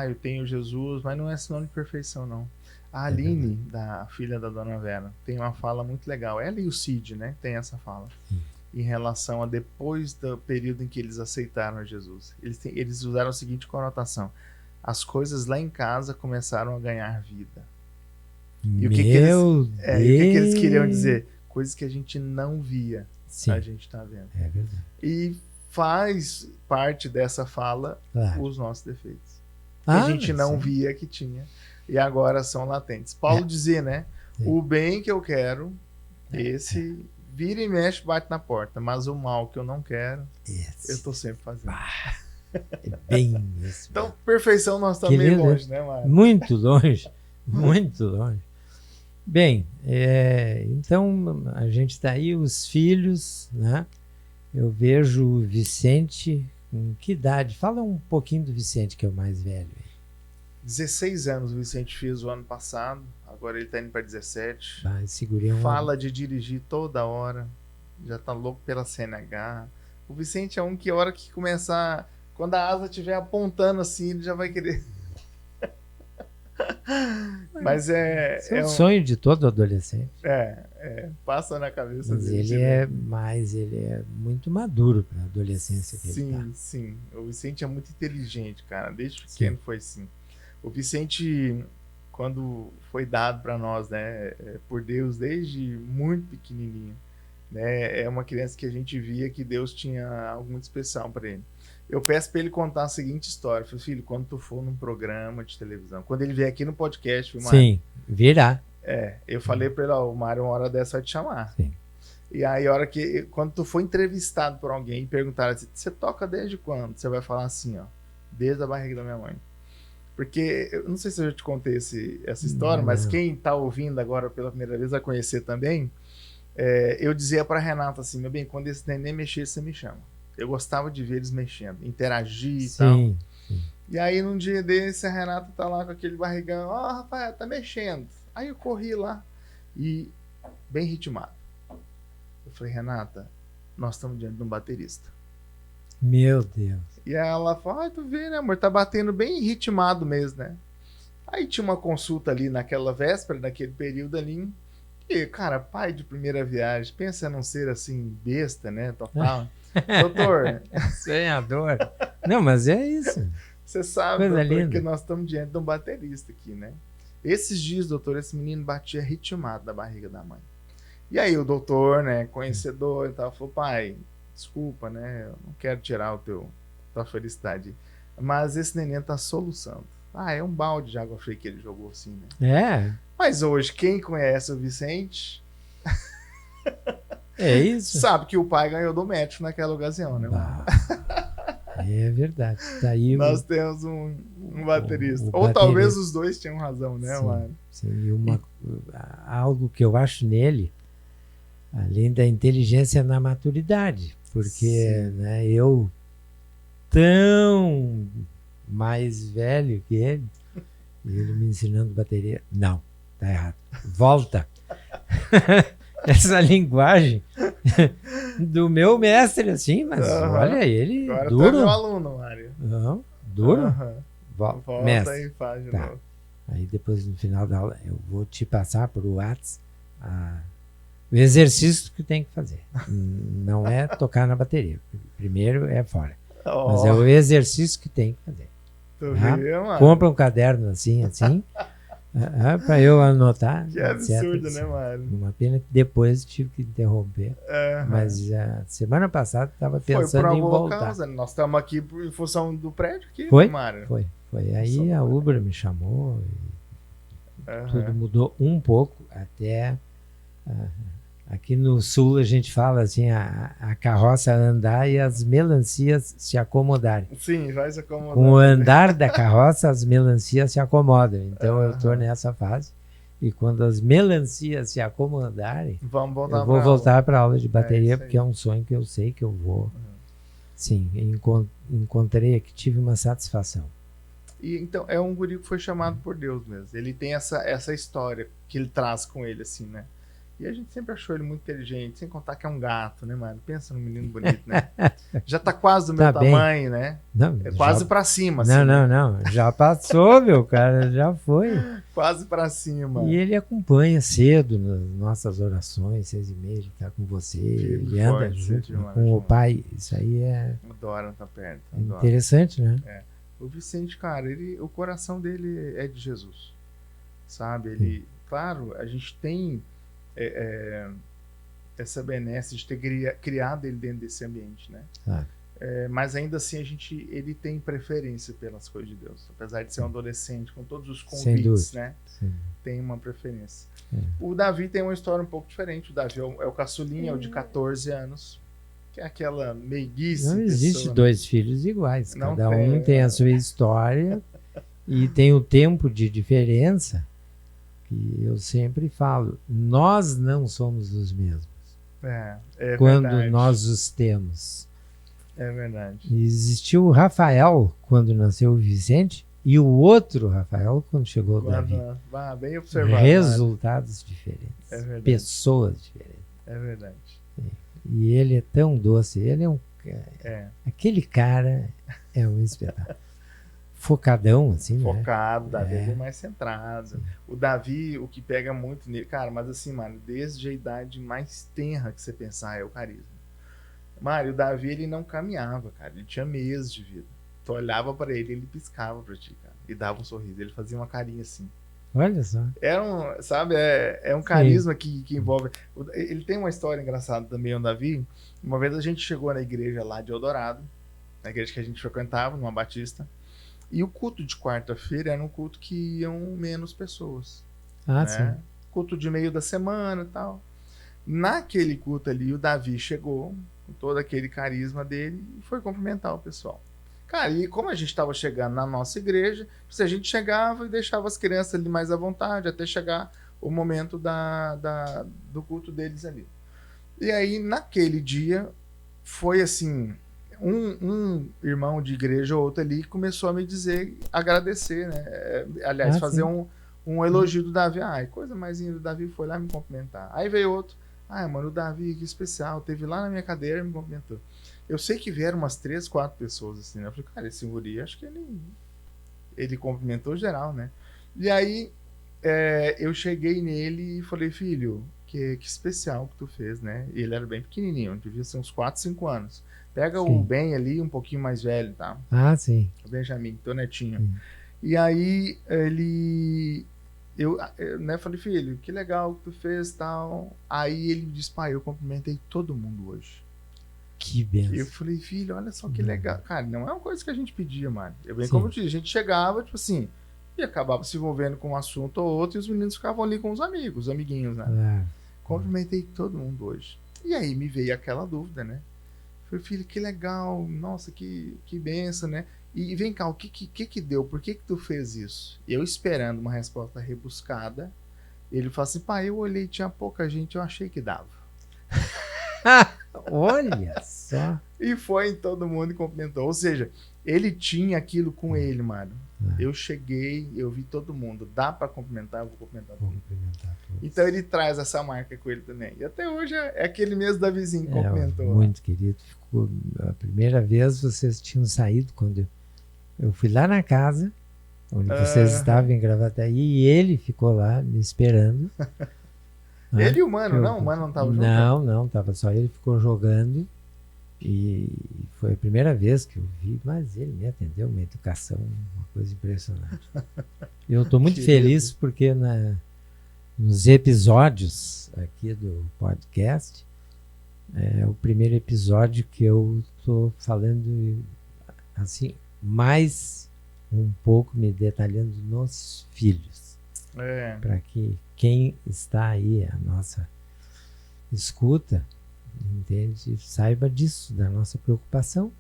eu tenho Jesus, mas não é sinônimo de perfeição, não. A Aline, da filha da Dona Vera, tem uma fala muito legal. Ela e o Cid, né? Tem essa fala. Sim. Em relação a depois do período em que eles aceitaram a Jesus. Eles usaram a seguinte conotação: as coisas lá em casa começaram a ganhar vida. E o que eles queriam dizer? Coisas que a gente não via, Sim. a gente está vendo. É verdade. E faz parte dessa fala Claro. os nossos defeitos. Que a gente não via que tinha e agora são latentes. Paulo dizia, né? Sim. O bem que eu quero, esse vira e mexe, bate na porta, mas o mal que eu não quero, eu estou sempre fazendo. É bem isso. Então, perfeição nós estamos meio longe, né, Mário? Muito longe, muito longe. Bem, então a gente está aí, os filhos, né? Eu vejo o Vicente, com que idade? Fala um pouquinho do Vicente, que é o mais velho. 16 anos o Vicente fez o ano passado, agora ele está indo para 17. Segurei Fala de dirigir toda hora, já tá louco pela CNH. O Vicente é um que a hora que começar, quando a asa estiver apontando assim, ele já vai querer. Mas Esse é o sonho de todo adolescente. Passa na cabeça Mas dele. ele é muito maduro para a adolescência que ele tá. Sim. O Vicente é muito inteligente, cara. Desde pequeno foi assim. O Vicente, quando foi dado para nós, né, por Deus, desde muito pequenininho, né? É uma criança que a gente via que Deus tinha algo muito especial para ele. Eu peço para ele contar a seguinte história. Eu falei, filho, quando tu for num programa de televisão, quando ele vier aqui no podcast, viu, Mário? Sim, virá. Eu falei para ele, ó, o Mário, uma hora dessa vai te chamar. Sim. E aí, quando tu for entrevistado por alguém e perguntar assim, você toca desde quando? Você vai falar assim, ó, desde a barriga da minha mãe. Porque, eu não sei se eu já te contei essa história, mas quem tá ouvindo agora pela primeira vez vai conhecer também. Eu dizia para Renata assim, meu bem, quando esse neném mexer, você me chama. Eu gostava de ver eles mexendo, interagir e tal. Sim. E aí, num dia desse, a Renata tá lá com aquele barrigão, ó, Rafael, tá mexendo. Aí eu corri lá e bem ritmado. Eu falei, Renata, nós estamos diante de um baterista. Meu Deus. E ela falou, tu vê, né, amor, tá batendo bem ritmado mesmo, né? Aí tinha uma consulta ali naquela véspera, naquele período ali. E, cara, pai de primeira viagem, pensa não ser assim, besta, né, total. Doutor, Sonhador. Não, mas é isso. você sabe, Coisa doutor, linda. que nós estamos diante de um baterista aqui, né? Esses dias, doutor, esse menino batia ritmado na barriga da mãe. E aí o doutor, né, conhecedor e tal, falou, pai, desculpa, né, eu não quero tirar tua felicidade, mas esse neném tá soluçando. É um balde de água fria que ele jogou assim, né? É, Mas hoje, quem conhece o Vicente é isso. sabe que o pai ganhou do médico naquela ocasião, né? Bah, é verdade. Tá aí Nós temos um baterista. o Ou talvez baterista. os dois tinham razão, né, Sim. mano? Sim, e algo que eu acho nele, além da inteligência na maturidade, porque Sim. né, eu, tão mais velho que ele, e ele me ensinando bateria. Não, tá errado. Volta. Essa linguagem do meu mestre, assim, mas olha ele, Agora tu é duro. meu aluno, Mário. Não, duro. Aham. Volta, Volta mestre. e faz de Tá. novo. Aí depois, no final da aula, eu vou te passar por WhatsApp o exercício que tem que fazer. Não é tocar na bateria. Primeiro é fora. Mas é o exercício que tem que fazer. Tu Tá? viu, mano? Compra um caderno assim, para eu anotar. Que etc, absurdo, etc. né, Mário? Uma pena que depois tive que interromper. Aham. Mas a semana passada estava Foi por pensando em alguma voltar. causa. Nós estamos aqui em função do prédio aqui, Foi? né, Mário? Foi. Aí a Ubra me chamou. Aham. Tudo mudou um pouco, até aqui no sul a gente fala assim, a carroça andar e as melancias se acomodarem. Sim, vai se acomodar. Com o andar da carroça, as melancias se acomodam. Então eu estou Aham. nessa fase. E quando as melancias se acomodarem, Vamos voltar eu vou pra voltar para a aula de bateria, isso aí. porque é um sonho que eu sei que eu vou. Sim, encontrei aqui, tive uma satisfação. E então é um guri que foi chamado por Deus mesmo. Ele tem essa história que ele traz com ele, assim, né? E a gente sempre achou ele muito inteligente, sem contar que é um gato, né, mano? Pensa num menino bonito, né? Já tá quase do meu Tá bem. tamanho, né? Não, É quase já- pra cima, não, assim. não, né? não. Já passou, meu cara, já foi. Quase pra cima. E ele acompanha cedo nas nossas orações, 6h30, ele está com você, ele anda forte, junto demais, com o demais. pai. Isso aí é Adora tá perto. Adora. interessante, né? O Vicente, cara, o coração dele é de Jesus, sabe? Ele, claro, a gente tem essa benesse de ter criado ele dentro desse ambiente, né? Claro. Mas ainda assim ele tem preferência pelas coisas de Deus, apesar de ser um adolescente com todos os Sem convites, dúvida. né? Sim. Tem uma preferência. É. O Davi tem uma história um pouco diferente. O Davi é o caçulinha, é o de 14 anos, que é aquela meiguice. Não existe pessoa, né? dois filhos iguais. Não Cada tem, um tem né? a sua história e tem o tempo de diferença. Que eu sempre falo, nós não somos os mesmos É quando verdade. nós os temos. É verdade. Existiu o Rafael quando nasceu o Vicente e o outro Rafael quando chegou o Davi. Bem observado. Resultados diferentes, É verdade. pessoas diferentes. É verdade. E ele é tão doce, ele é É. aquele cara é um espetáculo. Focadão, assim, né? Focado, o Davi É. é bem mais centrado. O Davi, o que pega muito nele, cara, mas assim, mano, desde a idade mais tenra que você pensar é o carisma. Mário, o Davi, ele não caminhava, cara, ele tinha meses de vida. Tu olhava pra ele, ele piscava pra ti, cara, e dava um sorriso, ele fazia uma carinha assim. Olha só. Sabe, é um carisma que envolve. Ele tem uma história engraçada também, o Davi. Uma vez a gente chegou na igreja lá de Eldorado, na igreja que a gente frequentava, numa batista, e o culto de quarta-feira era um culto que iam menos pessoas. Ah, né? sim. Culto de meio da semana e tal. Naquele culto ali, o Davi chegou com todo aquele carisma dele e foi cumprimentar o pessoal. Cara, e como a gente estava chegando na nossa igreja, a gente chegava e deixava as crianças ali mais à vontade, até chegar o momento do culto deles ali. E aí, naquele dia, foi assim, um irmão de igreja ou outro ali começou a me dizer, agradecer, né? Aliás, fazer um elogio do Davi. Ai, coisa mais linda, o Davi foi lá me cumprimentar. Aí veio outro, mano, o Davi, que especial, teve lá na minha cadeira e me cumprimentou. Eu sei que vieram umas 3, 4 pessoas assim, né? Eu falei, cara, esse guri, acho que ele cumprimentou geral, né? E aí, eu cheguei nele e falei, filho, que especial que tu fez, né? E ele era bem pequenininho, devia ser uns 4, 5 anos. Pega sim. o Ben ali, um pouquinho mais velho, tá? Ah, sim. O Benjamin, teu netinho. Sim. E aí, eu né, falei, filho, que legal que tu fez, tal. Aí ele disse, pai, eu cumprimentei todo mundo hoje. Que benção. Eu falei, filho, olha só que legal. Cara, não é uma coisa que a gente pedia, mano. Sim. Como eu disse, a gente chegava, tipo assim, e acabava se envolvendo com um assunto ou outro, e os meninos ficavam ali com os amigos, os amiguinhos, né? Cumprimentei todo mundo hoje. E aí me veio aquela dúvida, né? Falei, filho, que legal, nossa, que benção, né? E vem cá, o que deu? Por que tu fez isso? Eu esperando uma resposta rebuscada, ele falou assim, pai, eu olhei, tinha pouca gente, eu achei que dava. Olha só. E foi em todo mundo e cumprimentou. Ou seja, ele tinha aquilo com ele, mano. Eu cheguei, eu vi todo mundo. Dá pra cumprimentar, eu vou cumprimentar todo mundo. Então ele traz essa marca com ele também. E até hoje é aquele mesmo Davizinho que cumprimentou. Muito querido. Ficou, a primeira vez vocês tinham saído quando eu fui lá na casa, onde vocês estavam em Gravataí, e ele ficou lá me esperando. Ele e o Mano, não? O Mano não estava junto? Não, estava só ele, ficou jogando. E foi a primeira vez que eu vi, mas ele me atendeu, uma educação, uma coisa impressionante. Eu estou muito feliz porque nos episódios aqui do podcast, é o primeiro episódio que eu estou falando assim, mais um pouco me detalhando nos filhos. Para que quem está aí, a nossa escuta, entende, saiba disso, da nossa preocupação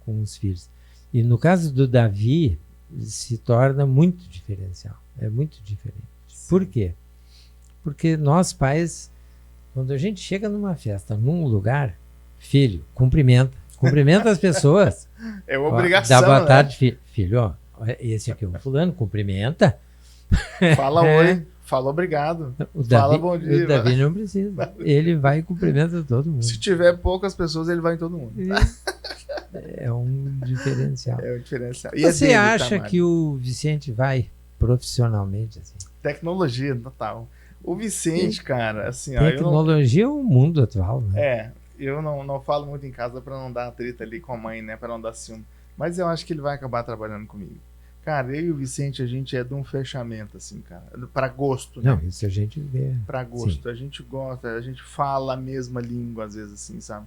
com os filhos. E no caso do Davi, se torna muito diferencial. É muito diferente. Sim. Por quê? Porque nós pais, quando a gente chega numa festa, num lugar, filho, cumprimenta as pessoas. É uma obrigação, dá boa tarde, filho, ó, esse aqui é o fulano, cumprimenta. Fala oi, fala obrigado, fala bom dia. O Davi não precisa, ele vai e cumprimenta todo mundo. Se tiver poucas pessoas, ele vai em todo mundo. É um diferencial. É um diferencial. E você acha que o Vicente vai profissionalmente assim? Tecnologia, total. O Vicente, cara, assim... Tecnologia é o mundo atual, né? Eu não falo muito em casa pra não dar treta ali com a mãe, né? Pra não dar ciúme. Mas eu acho que ele vai acabar trabalhando comigo. Cara, eu e o Vicente, a gente é de um fechamento, assim, cara. Pra gosto, né? Não, isso a gente vê. Pra gosto. Sim. A gente gosta, a gente fala a mesma língua, às vezes, assim, sabe?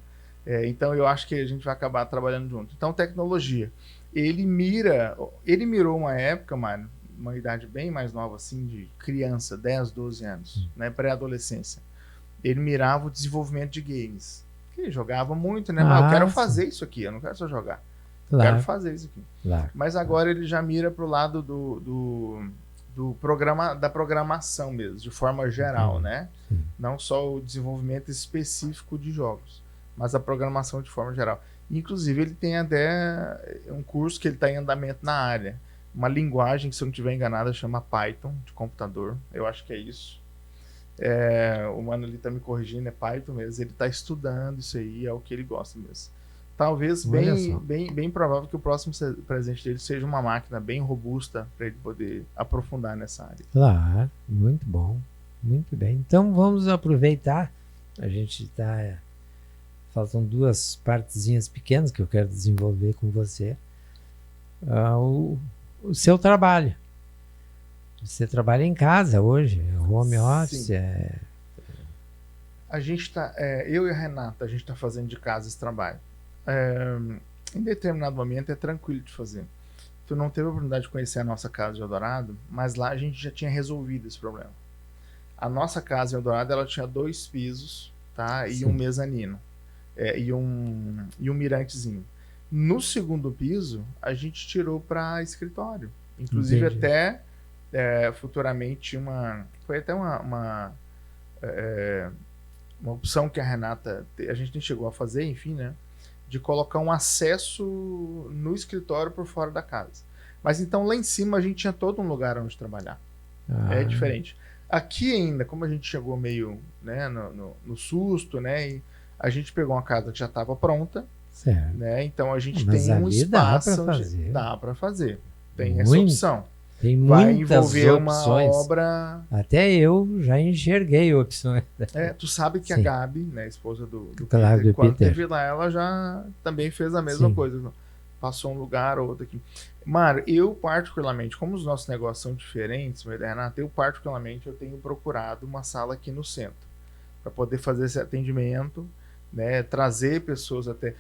Então, eu acho que a gente vai acabar trabalhando junto. Então, tecnologia. Ele mirou uma época, mano, uma idade bem mais nova, assim, de criança, 10, 12 anos, né? Pré-adolescência. Ele mirava o desenvolvimento de games. Ele jogava muito, né? Mas eu quero fazer isso aqui, eu não quero só jogar. Claro. Quero fazer isso aqui. Claro. Mas agora ele já mira pro lado da programação mesmo, de forma geral, né? Sim. Não só o desenvolvimento específico de jogos, mas a programação de forma geral. Inclusive, ele tem até um curso que ele está em andamento na área. Uma linguagem que, se eu não estiver enganado, chama Python, de computador. Eu acho que é isso. O mano ali tá me corrigindo, é Python mesmo. Ele tá estudando isso aí, é o que ele gosta mesmo. Talvez bem provável que o próximo presente dele seja uma máquina bem robusta para ele poder aprofundar nessa área. Claro, muito bom, muito bem. Então vamos aproveitar. A gente tá... Faltam 2 partezinhas pequenas que eu quero desenvolver com você. O seu trabalho. Você trabalha em casa hoje, home office. Sim. A gente tá, eu e a Renata, a gente está fazendo de casa esse trabalho. Em determinado momento é tranquilo de fazer. Tu não teve a oportunidade de conhecer a nossa casa de Eldorado, mas lá a gente já tinha resolvido esse problema. A nossa casa em Eldorado, ela tinha 2 pisos, tá? E Sim. um mezanino. E um mirantezinho. No segundo piso, a gente tirou para escritório. Inclusive, Entendi. até futuramente, foi até uma opção que a Renata, a gente nem chegou a fazer, enfim, né? De colocar um acesso no escritório por fora da casa. Mas então lá em cima a gente tinha todo um lugar onde trabalhar. É diferente. Aqui ainda, como a gente chegou meio, né, no susto, né? E a gente pegou uma casa que já estava pronta, Certo. né? Então a gente Mas tem um ali dá espaço pra onde fazer. dá para fazer. Tem essa Muito. opção. Tem Vai muitas envolver uma opções. obra. Até eu já enxerguei opções. Tu sabe que a Sim. Gabi, né, esposa do Claro, Peter, do quando Peter. teve lá, ela já também fez a mesma Sim. coisa. Passou um lugar ou outro aqui. Mário, eu particularmente, como os nossos negócios são diferentes, Renata, eu particularmente eu tenho procurado uma sala aqui no centro para poder fazer esse atendimento, né, trazer pessoas até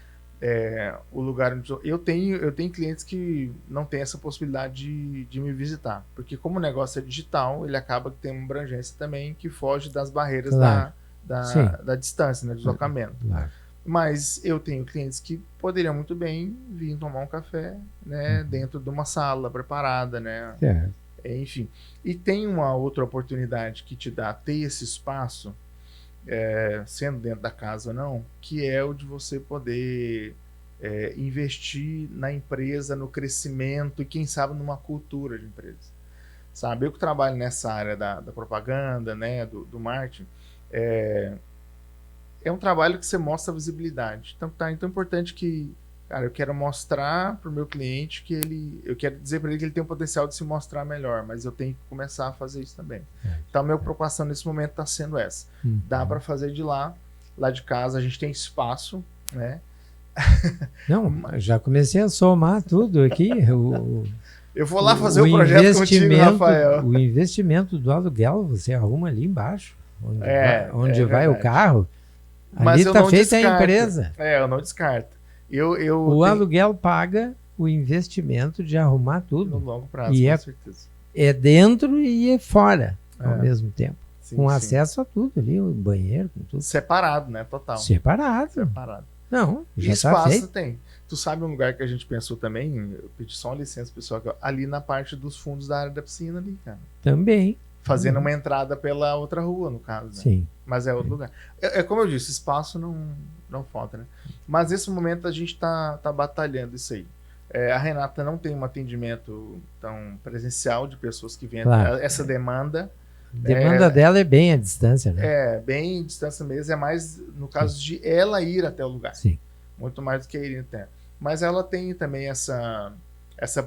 o lugar onde eu tenho clientes que não têm essa possibilidade de me visitar, porque como o negócio é digital, ele acaba que tem uma abrangência também que foge das barreiras Claro. Sim. da distância, né, do deslocamento. Claro. Mas eu tenho clientes que poderiam muito bem vir tomar um café, né, dentro de uma sala preparada, né, Certo. enfim. E tem uma outra oportunidade que te dá ter esse espaço, sendo dentro da casa ou não, que é o de você poder investir na empresa, no crescimento e quem sabe numa cultura de empresa. Sabe, eu que trabalho nessa área da propaganda, né, do marketing, é um trabalho que você mostra a visibilidade. Então é importante que, cara, eu quero mostrar para o meu cliente eu quero dizer para ele que ele tem o potencial de se mostrar melhor, mas eu tenho que começar a fazer isso também. Então a minha preocupação nesse momento está sendo essa. Dá para fazer de lá de casa, a gente tem espaço, né? Não, já comecei a somar tudo aqui. Eu vou lá fazer o projeto contigo, Rafael. O investimento do aluguel você arruma ali embaixo, onde vai verdade. o carro. Mas Ali eu está não feita descarto. a empresa. Eu não descarto. O aluguel paga o investimento de arrumar no tudo. longo prazo, E com certeza. É dentro e é fora ao mesmo tempo. Sim, Com sim. acesso a tudo ali, o banheiro, com tudo. Separado, né? Total. Separado. Separado. Não, E já está espaço feito. tem. Tu sabe um lugar que a gente pensou também? Eu pedi só uma licença, pessoal, ali na parte dos fundos da área da piscina ali, cara. Também. Fazendo uma entrada pela outra rua, no caso, né? Sim. Mas é outro lugar. Como eu disse, espaço não falta, né? Mas nesse momento a gente tá batalhando isso aí. A Renata não tem um atendimento tão presencial de pessoas que vêm. Claro. Essa demanda. A demanda dela é bem à distância, né? Bem distância mesmo. É mais no caso de ela ir até o lugar. Sim. Muito mais do que ir até. Mas ela tem também essa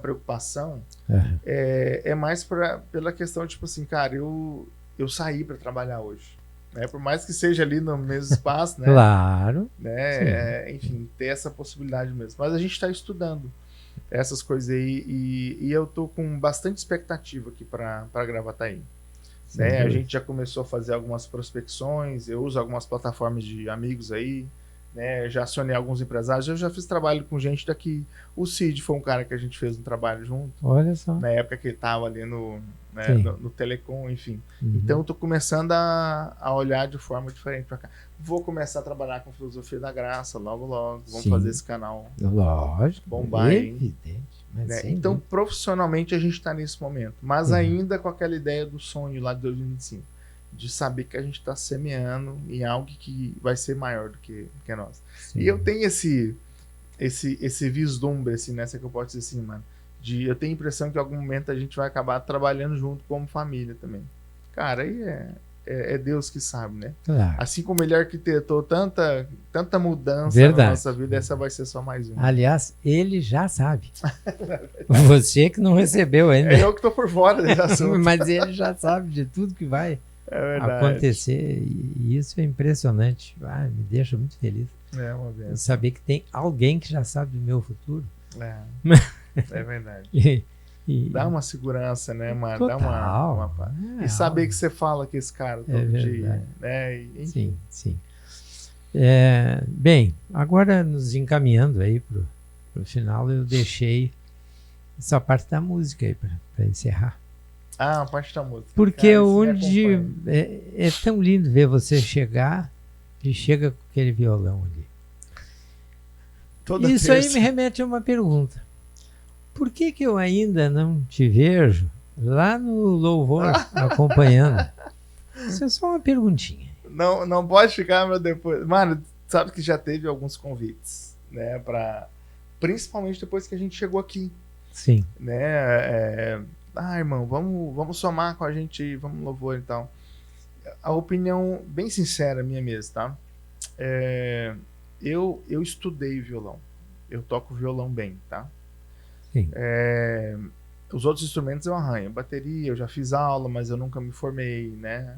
preocupação. É mais pela questão, tipo assim, cara, eu saí para trabalhar hoje. Né? Por mais que seja ali no mesmo espaço, né? Claro. Né? Enfim, ter essa possibilidade mesmo. Mas a gente está estudando essas coisas aí e eu tô com bastante expectativa aqui para Gravataí. Né? A gente já começou a fazer algumas prospecções, eu uso algumas plataformas de amigos aí, né? Já acionei alguns empresários, eu já fiz trabalho com gente daqui. O Cid foi um cara que a gente fez um trabalho junto. Olha só. Na época que ele estava ali no Telecom, enfim. Uhum. Então eu tô começando a olhar de forma diferente para cá. Vou começar a trabalhar com Filosofia da Graça logo. Vamos fazer esse canal. Lógico. Bombar, hein? Evidente. Mas Né? sem Então, dúvida. profissionalmente, a gente está nesse momento. Mas ainda com aquela ideia do sonho lá de 2025. De saber que a gente está semeando em algo que vai ser maior do que nós. Sim. E eu tenho esse vislumbre, assim, nessa que eu posso dizer assim, mano. Eu tenho a impressão que em algum momento a gente vai acabar trabalhando junto como família também. Cara, aí é Deus que sabe, né? Claro. Assim como ele arquitetou tanta mudança Verdade. na nossa vida, essa vai ser só mais uma. Aliás, ele já sabe. Você que não recebeu ainda. É eu que tô por fora desse assunto. Mas ele já sabe de tudo que vai acontecer. E isso é impressionante. Me deixa muito feliz. É uma vez. Saber que tem alguém que já sabe do meu futuro. É verdade. Dá uma segurança, né, Mário? Dá Total. uma paz. É, E saber que você fala com esse cara todo dia, verdade. né? Enfim. Sim. Bem, agora nos encaminhando aí pro final, eu deixei essa parte da música aí para encerrar. Ah, a parte da música. Porque Cara, isso me onde acompanha. é tão lindo ver você chegar e chega com aquele violão ali. Toda Isso aí terça. me remete a uma pergunta. Por que eu ainda não te vejo lá no louvor acompanhando? Isso é só uma perguntinha. Não pode ficar, meu depois. Mano, sabe que já teve alguns convites, né? Principalmente depois que a gente chegou aqui, Sim. né? Irmão, vamos somar com a gente, vamos louvor e tal. A opinião bem sincera minha mesmo, tá? Eu estudei violão. Eu toco violão bem, tá? Sim. Os outros instrumentos eu arranho. Bateria, eu já fiz aula, mas eu nunca me formei, né?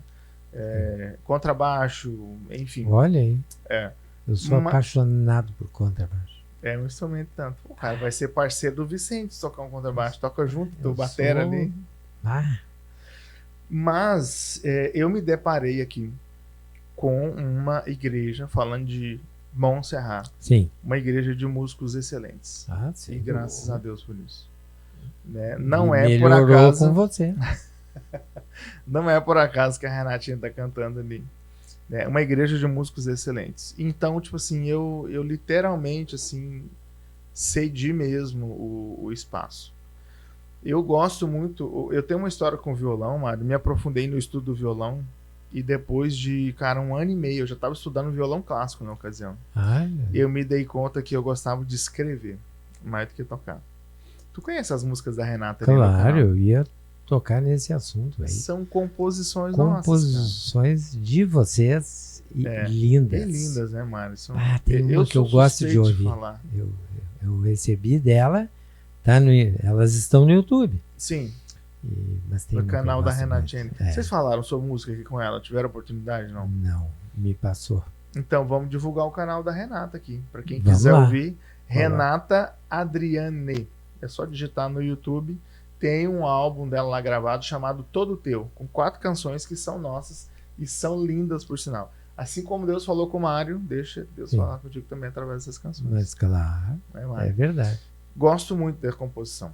Contrabaixo, enfim. Olha aí. É. Eu sou apaixonado por contrabaixo. É um instrumento tanto. O cara vai ser parceiro do Vicente se tocar um contrabaixo. Toca junto do batera ali. Mas eu me deparei aqui com uma igreja, falando de Montserrat. Sim. Uma igreja de músicos excelentes. Sim. E graças a Deus por isso. Né? Melhorou por acaso. com você. Não é por acaso que a Renatinha tá cantando ali. É uma igreja de músicos excelentes. Então, tipo assim, eu literalmente, assim, cedi mesmo o espaço. Eu gosto muito... Eu tenho uma história com violão, Mário. Me aprofundei no estudo do violão. E depois de, cara, 1 ano e meio, eu já estava estudando violão clássico na ocasião. Eu me dei conta que eu gostava de escrever, mais do que tocar. Tu conhece as músicas da Renata? Claro, eu ia tocar nesse assunto aí. São composições nossas, de vocês e lindas. Bem lindas, né, Mário? Tem uma que eu gosto de ouvir. Eu recebi dela, elas estão no YouTube. Sim. Mas tem no canal da Renatinha. É. Vocês falaram sobre música aqui com ela? Tiveram oportunidade, não? Não, me passou. Então vamos divulgar o canal da Renata aqui. Para quem quiser ouvir, Renata Adriane. É só digitar no YouTube. Tem um álbum dela lá gravado chamado Todo Teu, com 4 canções que são nossas e são lindas, por sinal. Assim como Deus falou com o Mário, deixa Deus falar contigo também através dessas canções. Mas claro, é verdade. Gosto muito da composição.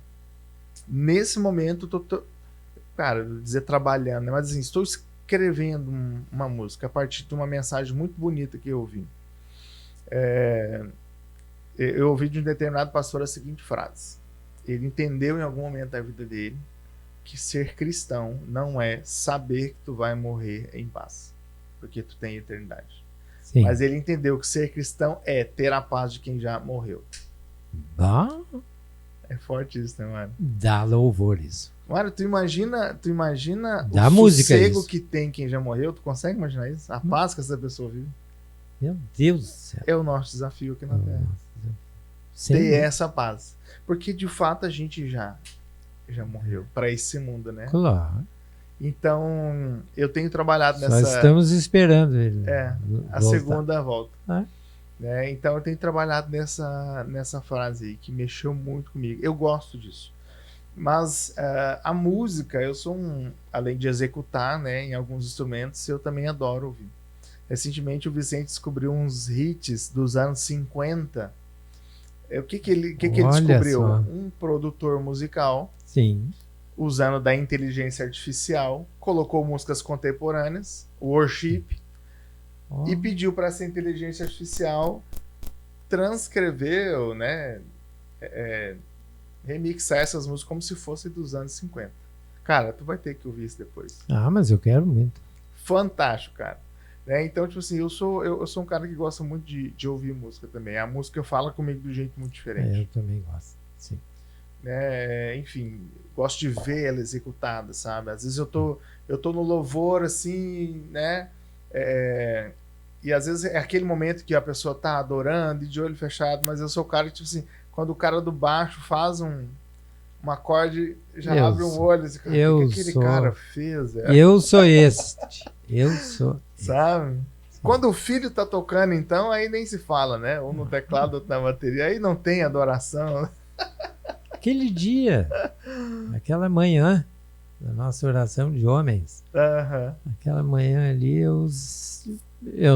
Nesse momento, cara, dizer trabalhando, né? Mas assim, estou escrevendo uma música a partir de uma mensagem muito bonita que eu ouvi. Eu ouvi de um determinado pastor a seguinte frase. Ele entendeu em algum momento da vida dele que ser cristão não é saber que tu vai morrer em paz, porque tu tem eternidade. Sim. Mas ele entendeu que ser cristão é ter a paz de quem já morreu. É forte isso, né, Mário? Dá louvor isso. Mário, tu imagina da o sossego isso. Que tem quem já morreu? Tu consegue imaginar isso? A paz que essa pessoa vive? Meu Deus do céu. É o nosso desafio aqui na Terra. Ter essa paz. Porque, de fato, a gente já morreu para esse mundo, né? Claro. Então, eu tenho trabalhado nessa... Nós estamos esperando ele. A segunda volta. Então, eu tenho trabalhado nessa frase aí, que mexeu muito comigo. Eu gosto disso. Mas a música, eu sou além de executar, né, em alguns instrumentos, eu também adoro ouvir. Recentemente, o Vicente descobriu uns hits dos anos 50. O que ele descobriu? Só. Um produtor musical. Sim. Usando da inteligência artificial, colocou músicas contemporâneas, worship, e pediu para essa inteligência artificial transcrever, né, remixar essas músicas como se fossem dos anos 50. Cara, tu vai ter que ouvir isso depois. Mas eu quero muito. Fantástico, cara. Então, tipo assim, eu sou um cara que gosta muito de ouvir música também. A música fala comigo de um jeito muito diferente. Eu também gosto, sim. Enfim, gosto de ver ela executada, sabe? Às vezes eu tô no louvor, assim, né? E às vezes é aquele momento que a pessoa tá adorando e de olho fechado, mas eu sou o cara que, tipo assim, quando o cara do baixo faz um acorde, já abre um olho, assim, o que aquele cara fez? Eu sou este. Eu sou. Sabe? Sim. Quando o filho tá tocando, então, aí nem se fala, né? Ou no teclado, ou na bateria, aí não tem adoração. Aquele dia, aquela manhã da nossa oração de homens, aquela manhã ali eu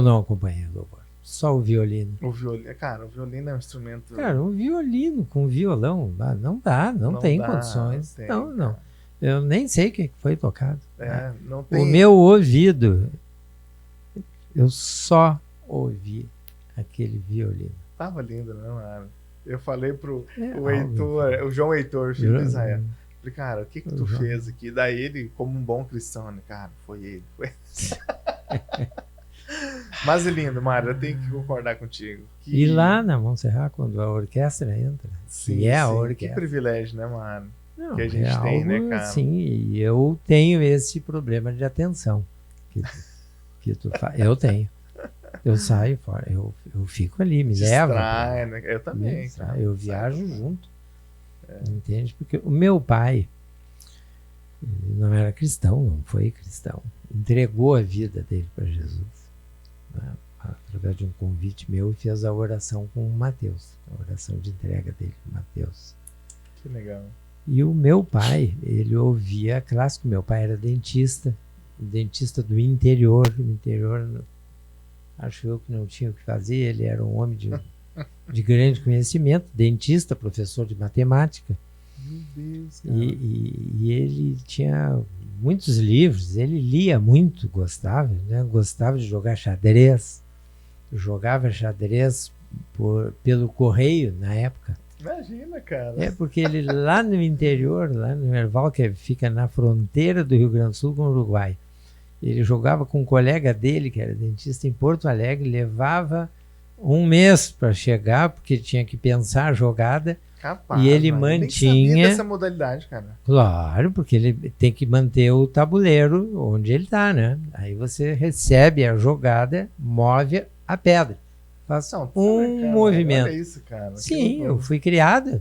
não acompanhei o louvor, só o violino. O violino, cara, o violino é um instrumento. Cara, um violino com violão, não tem condições. Não. Eu nem sei o que foi tocado. Não tem... O meu ouvido, eu só ouvi aquele violino. Tava lindo, né, mano? Eu falei pro o João Heitor, filho de Israel. Falei, cara, o que tu fez aqui? Daí ele, como um bom cristão, né? Cara, foi ele. Mas é lindo, Mário, eu tenho que concordar contigo. E lá na Montserrat, quando a orquestra entra, a orquestra. Que privilégio, né, Mário? Não, que a gente tem, né, cara? Sim, e eu tenho esse problema de atenção que tu faz. Eu tenho. Eu saio fora, eu fico ali, me leva. Distrai, né? Eu também. Eu viajo junto. Entende? Porque o meu pai ele não era cristão, não foi cristão. Entregou a vida dele para Jesus. Né? Através de um convite meu, fez a oração com o Mateus. A oração de entrega dele, Mateus. Que legal. E o meu pai, ele ouvia clássico. Meu pai era dentista do interior. O interior, acho eu que não tinha o que fazer. Ele era um homem de grande conhecimento, dentista, professor de matemática. Meu Deus, cara. E ele tinha muitos livros, ele lia muito, gostava de jogar xadrez. Jogava xadrez pelo correio na época. Imagina, cara. Porque ele lá no interior, lá no Herval, que fica na fronteira do Rio Grande do Sul com o Uruguai, ele jogava com um colega dele, que era dentista em Porto Alegre, levava um mês para chegar, porque tinha que pensar a jogada. Capaz, e ele mantinha. Nem sabia dessa modalidade, cara. Claro, porque ele tem que manter o tabuleiro onde ele está, né? Aí você recebe a jogada, move a pedra. Faz movimento. Olha isso, cara. Sim, eu fui criado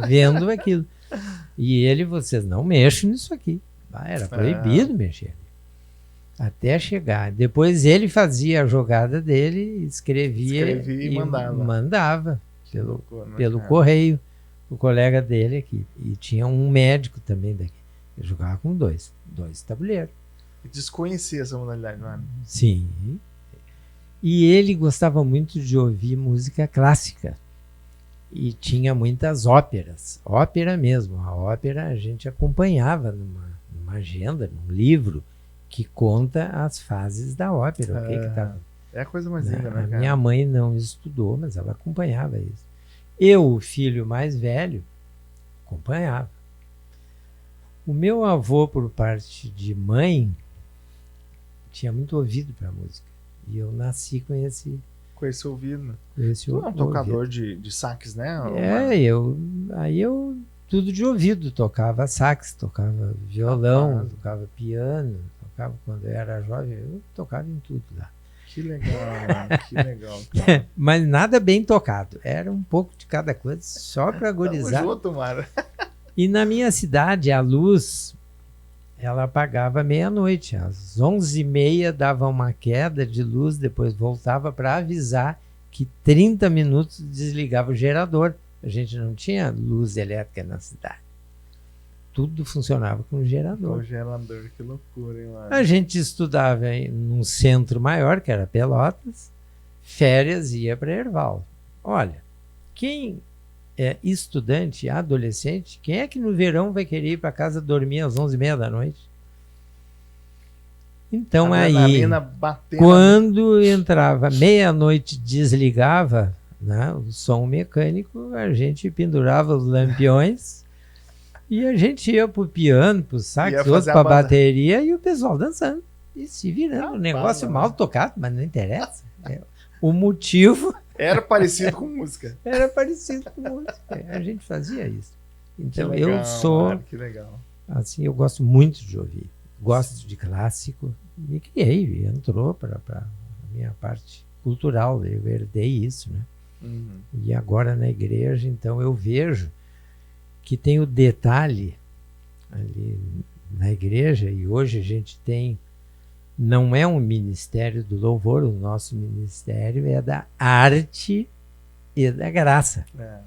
vendo aquilo. E vocês não mexem nisso aqui. Era proibido mexer. Até chegar. Depois ele fazia a jogada dele, escrevia e mandava pelo correio o colega dele aqui. E tinha um médico também daqui. Ele jogava com dois tabuleiros. Desconhecia essa modalidade, mano. Sim. E ele gostava muito de ouvir música clássica. E tinha muitas óperas. Ópera mesmo. A ópera a gente acompanhava numa agenda, num livro, que conta as fases da ópera. O que tava. É a coisa mais linda, né, cara? Minha mãe não estudou, mas ela acompanhava isso. Eu, o filho mais velho, acompanhava. O meu avô, por parte de mãe, tinha muito ouvido para música. E eu nasci com esse ouvido. Tu é um tocador de sax, né? Aí eu tudo de ouvido. Tocava sax, tocava violão, tocava piano, tocava quando eu era jovem. Eu tocava em tudo lá. Que legal, mano. Que legal. Cara. Mas nada bem tocado. Era um pouco de cada coisa, só para agorizar. Tamo junto, mano. E na minha cidade, a luz, ela apagava meia-noite. Às 11h30 dava uma queda de luz, depois voltava para avisar que 30 minutos desligava o gerador. A gente não tinha luz elétrica na cidade. Tudo funcionava com gerador. Com gerador, que loucura, hein, mano? A gente estudava num centro maior, que era Pelotas, férias ia para Herval. Olha, quem é estudante, adolescente, quem é que no verão vai querer ir para casa dormir às 11h30 da noite? Então aí, quando entrava meia-noite, desligava, né, o som mecânico, a gente pendurava os lampiões e a gente ia pro piano, pro sax, outro pra bateria e o pessoal dançando e se virando. Um negócio mal tocado, mas não interessa. O motivo... Era parecido com música. Era parecido com música. A gente fazia isso. Então legal, eu sou... Mano, que legal. Assim, eu gosto muito de ouvir. Gosto de clássico. Me criei, entrou para a minha parte cultural. Eu herdei isso, né? Uhum. E agora na igreja, então, eu vejo que tem o detalhe ali na igreja, e hoje a gente tem, não é um ministério do louvor, o nosso ministério é da arte e da graça. É.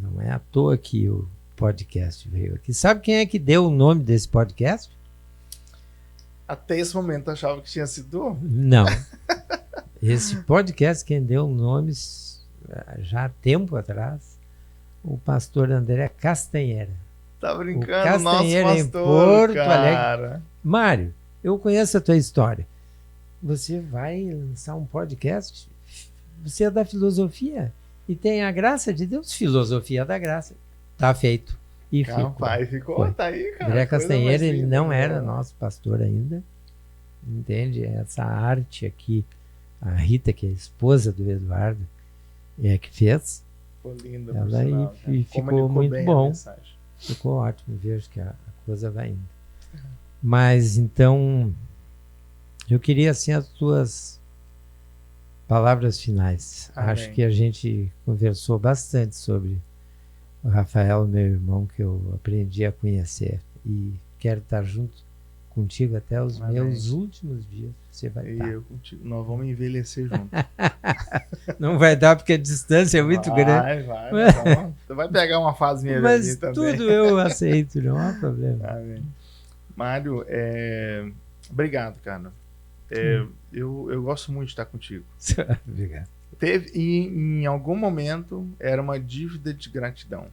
Não é à toa que podcast veio aqui. Sabe quem é que deu o nome desse podcast? Até esse momento eu achava que tinha sido. Não. Esse podcast, quem deu o nome já há tempo atrás, o pastor André Castanheira. Tá O brincando, nosso Castanheira em pastor, Porto cara. Mário, eu conheço a tua história. Você vai lançar um podcast? Você é da filosofia e tem a graça de Deus, filosofia da graça. Tá feito. E Rapaz, ficou. Foi. Tá aí, cara. André Coisa Castanheira, mais ele linda, não né? era nosso pastor ainda. Entende? Essa arte aqui, a Rita, que é a esposa do Eduardo, é que fez. Ficou linda, por Ela aí sinal, cara. ficou Comunicou muito bem a bom. mensagem. Ficou ótimo, vejo que a coisa vai indo. Mas então, eu queria assim as tuas palavras finais. Amém. Acho que a gente conversou bastante sobre o Rafael, meu irmão, que eu aprendi a conhecer. E quero estar junto contigo até os Amém. meus últimos dias. Você vai E estar. eu contigo. Nós vamos envelhecer junto. Não vai dar porque a distância é muito grande. Vai. Tu vai pegar uma fase minha Mas velhinha também. tudo eu aceito, não há problema. Amém. Mário, obrigado, cara. Eu gosto muito de estar contigo. Obrigado. Em algum momento era uma dívida de gratidão.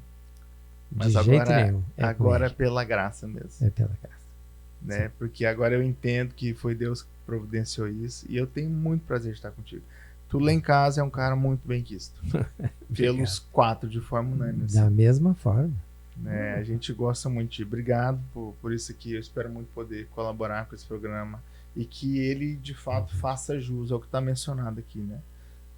Mas De jeito agora, nenhum. agora é com pela graça mesmo. ele. É pela graça. Né? Porque agora eu entendo que foi Deus que providenciou isso e eu tenho muito prazer de estar contigo. Tu lá em casa é um cara muito bem quisto. Pelos 4 de forma unânime. assim, Da mesma forma. né? A gente gosta muito de ti. Obrigado por isso aqui. Eu espero muito poder colaborar com esse programa e que ele de fato faça jus ao que está mencionado aqui, né?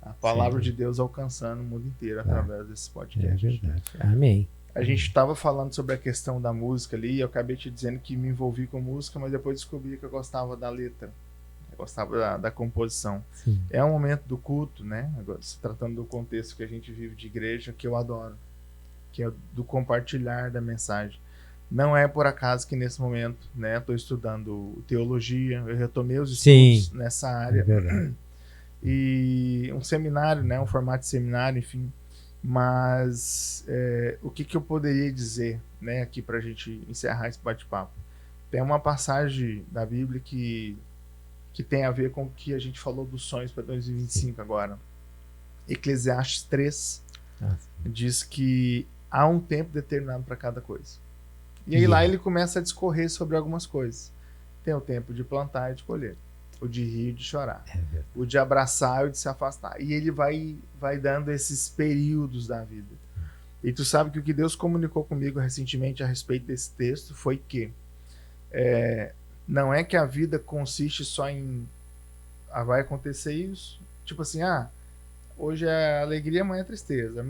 A palavra Sim. de Deus alcançando o mundo inteiro através desse É podcast. verdade. Amém. A gente estava falando sobre a questão da música ali, e eu acabei te dizendo que me envolvi com música, mas depois descobri que eu gostava da letra, eu gostava da composição. Sim. É um momento do culto, né? Agora, se tratando do contexto que a gente vive de igreja, que eu adoro, que é do compartilhar da mensagem. Não é por acaso que nesse momento, né, estou estudando teologia, eu retomei os estudos Sim. nessa É área. verdade. E um seminário, né, um formato de seminário, enfim. Mas o que eu poderia dizer, né, aqui para a gente encerrar esse bate-papo? Tem uma passagem da Bíblia que tem a ver com o que a gente falou dos sonhos para 2025 agora. Eclesiastes 3 diz que há um tempo determinado para cada coisa. E aí lá ele começa a discorrer sobre algumas coisas. Tem o tempo de plantar e de colher, o de rir e de chorar, É verdade. o de abraçar e o de se afastar. E ele vai dando esses períodos da vida. E tu sabe que o que Deus comunicou comigo recentemente a respeito desse texto foi que não é que a vida consiste só em vai acontecer isso, tipo assim, hoje é alegria, amanhã é tristeza,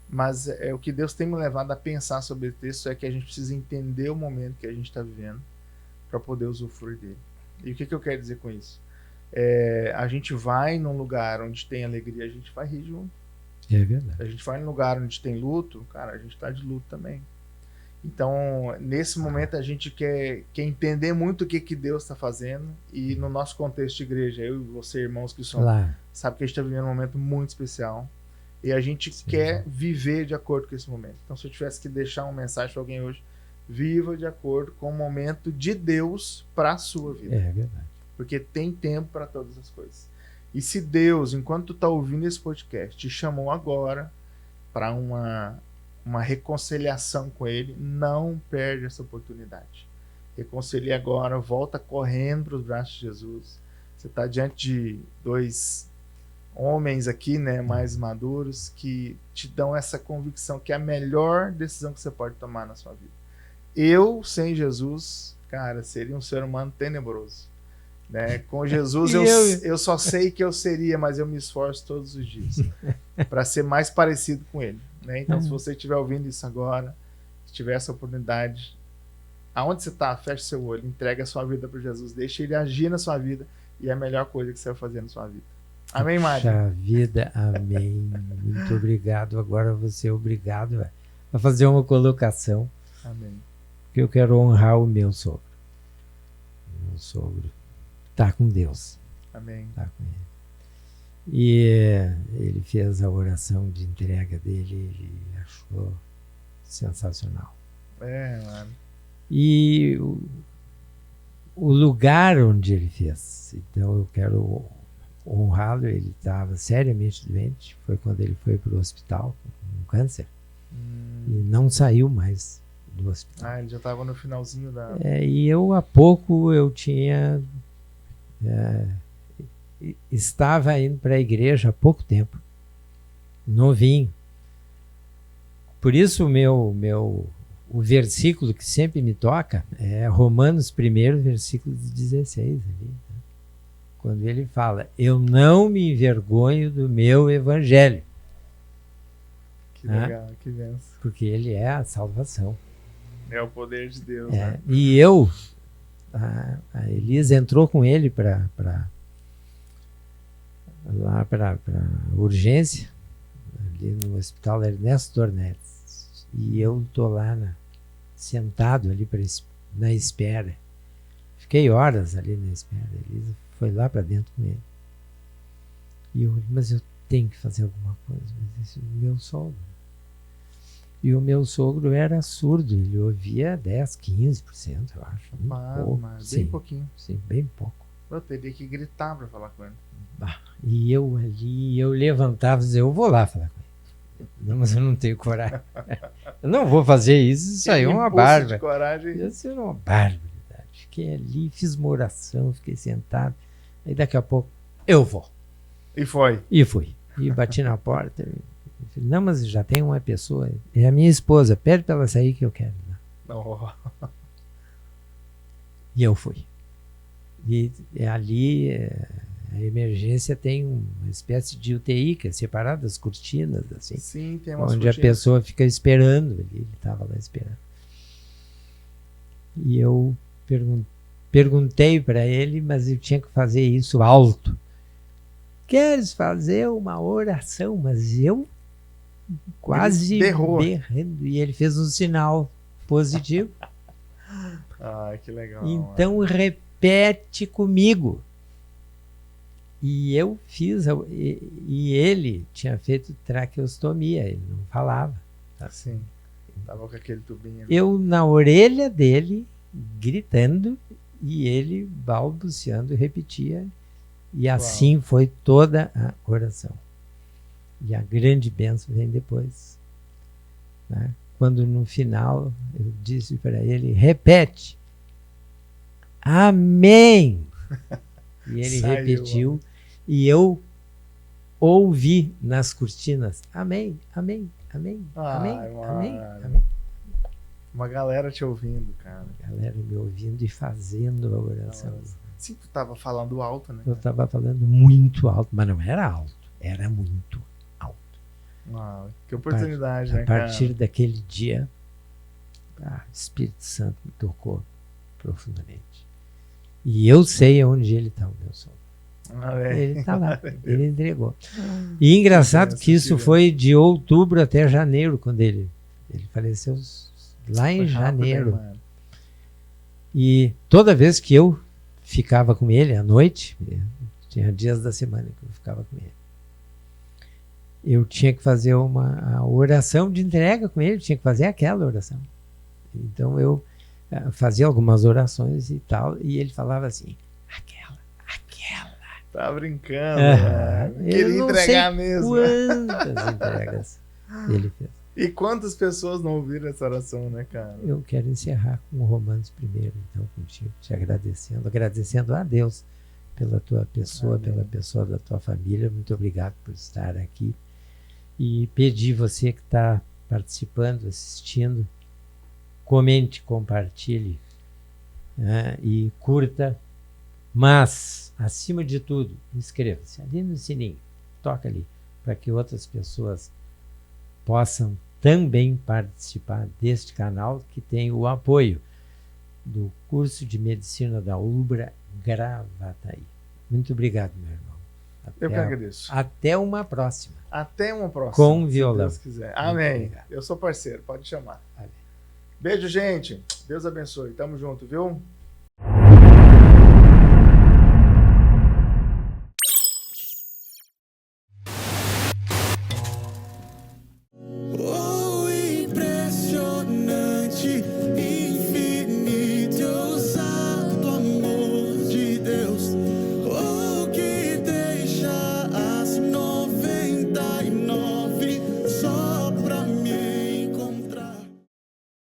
mas o que Deus tem me levado a pensar sobre esse texto é que a gente precisa entender o momento que a gente está vivendo para poder usufruir dele. E o que eu quero dizer com isso? A gente vai num lugar onde tem alegria, a gente vai rir junto. É verdade. A gente vai num lugar onde tem luto, cara, a gente tá de luto também. Então, nesse momento, a gente quer entender muito o que Deus está fazendo. E no nosso contexto de igreja, eu e você, irmãos que somos, Claro. sabe que a gente está vivendo um momento muito especial. E a gente quer viver de acordo com esse momento. Então, se eu tivesse que deixar uma mensagem para alguém hoje, viva de acordo com o momento de Deus para a sua vida. É verdade. Porque tem tempo para todas as coisas. E se Deus, enquanto tu está ouvindo esse podcast, te chamou agora para uma reconciliação com Ele, não perde essa oportunidade. Reconcilie agora, volta correndo para os braços de Jesus. Você está diante de 2 homens aqui, né, mais maduros, que te dão essa convicção que é a melhor decisão que você pode tomar na sua vida. Eu, sem Jesus, cara, seria um ser humano tenebroso. Né? Com Jesus eu só sei que eu seria, mas eu me esforço todos os dias para ser mais parecido com Ele. Né? Então, se você estiver ouvindo isso agora, se tiver essa oportunidade, aonde você está, feche seu olho, entregue a sua vida para Jesus, deixe Ele agir na sua vida e é a melhor coisa que você vai fazer na sua vida. Amém, Mário? Puxa vida, amém. Muito obrigado. Agora você é obrigado a fazer uma colocação. Amém. Porque eu quero honrar o meu sogro. Meu sogro está com Deus. Amém. Está com Ele. E ele fez a oração de entrega dele, ele achou sensacional. Mano. E o lugar onde ele fez. Então eu quero honrá-lo. Ele estava seriamente doente. Foi quando ele foi para o hospital com câncer. E não saiu mais do hospital. Ele já estava no finalzinho da... E eu, há pouco, eu tinha... estava indo para a igreja há pouco tempo. Novinho. Por isso o versículo que sempre me toca é Romanos 1, versículo 16. Ali, né? Quando ele fala, eu não me envergonho do meu evangelho. Que legal, que benção. Porque ele é a salvação. É o poder de Deus. Né? E a Elisa entrou com ele para urgência, ali no hospital Ernesto Dornelles. E eu tô lá sentado ali na espera. Fiquei horas ali na espera. A Elisa foi lá para dentro com ele. E eu, mas eu tenho que fazer alguma coisa. Mas esse é o meu sogro. E o meu sogro era surdo, ele ouvia 10, 15%, eu acho. Bem pouquinho. Sim, bem pouco. Eu teria que gritar para falar com ele. E eu ali, eu levantava e dizia, eu vou lá falar com ele. Não, mas eu não tenho coragem. Eu não vou fazer isso aí é uma barbaridade. Isso é uma barbaridade. Fiquei ali, fiz uma oração, fiquei sentado. Aí daqui a pouco, eu vou. E foi? E fui. E bati na porta. Não, mas já tem uma pessoa. É a minha esposa. Pede para ela sair que eu quero. Oh. E eu fui. E ali a emergência tem uma espécie de UTI que é separada das cortinas, assim. Sim, tem umas onde cortinas. A pessoa fica esperando. Ele estava lá esperando. E eu perguntei para ele, mas eu tinha que fazer isso alto. Queres fazer uma oração? Mas eu quase berrando. E ele fez um sinal positivo. Que legal. Então repete comigo. E eu fiz. E ele tinha feito traqueostomia. Ele não falava. Sim. Estava com aquele tubinho. Eu na orelha dele, gritando, e ele balbuciando, repetia. E assim foi toda a oração. E a grande bênção vem depois. Né? Quando no final eu disse para ele, repete. Amém! E ele repetiu. E eu ouvi nas cortinas. Amém, amém, amém, amém, amém, amém. Uma galera te ouvindo, cara. A galera me ouvindo e fazendo a oração. Sim, tu estava falando alto, né? Eu estava falando muito alto, mas não era alto, era muito alto. Que oportunidade, né, cara? A partir daquele dia, o Espírito Santo me tocou profundamente. E eu sei onde ele está, o meu sogro. Ele está lá, ele entregou. E engraçado que isso foi de outubro até janeiro, quando ele faleceu lá em janeiro. E toda vez que eu ficava com ele à noite, tinha dias da semana que eu ficava com ele, eu tinha que fazer uma oração de entrega com ele, tinha que fazer aquela oração. Então eu fazia algumas orações e tal, e ele falava assim, aquela. Tá brincando, queria entregar mesmo. Quantas entregas ele fez. E quantas pessoas não ouviram essa oração, né, cara? Eu quero encerrar com o Romanos 1, então, contigo, te agradecendo a Deus pela tua pessoa, Amém. Pela pessoa da tua família. Muito obrigado por estar aqui. E pedir você que está participando, assistindo, comente, compartilhe, né, e curta, mas, acima de tudo, inscreva-se ali no sininho, toca ali, para que outras pessoas possam também participar deste canal, que tem o apoio do curso de medicina da UBRA Gravataí. Muito obrigado, meu irmão. Eu que agradeço. Até uma próxima. Até uma próxima. Com violão. Se Deus quiser. Amém. Eu sou parceiro, pode chamar. Amém. Beijo, gente. Deus abençoe. Tamo junto, viu?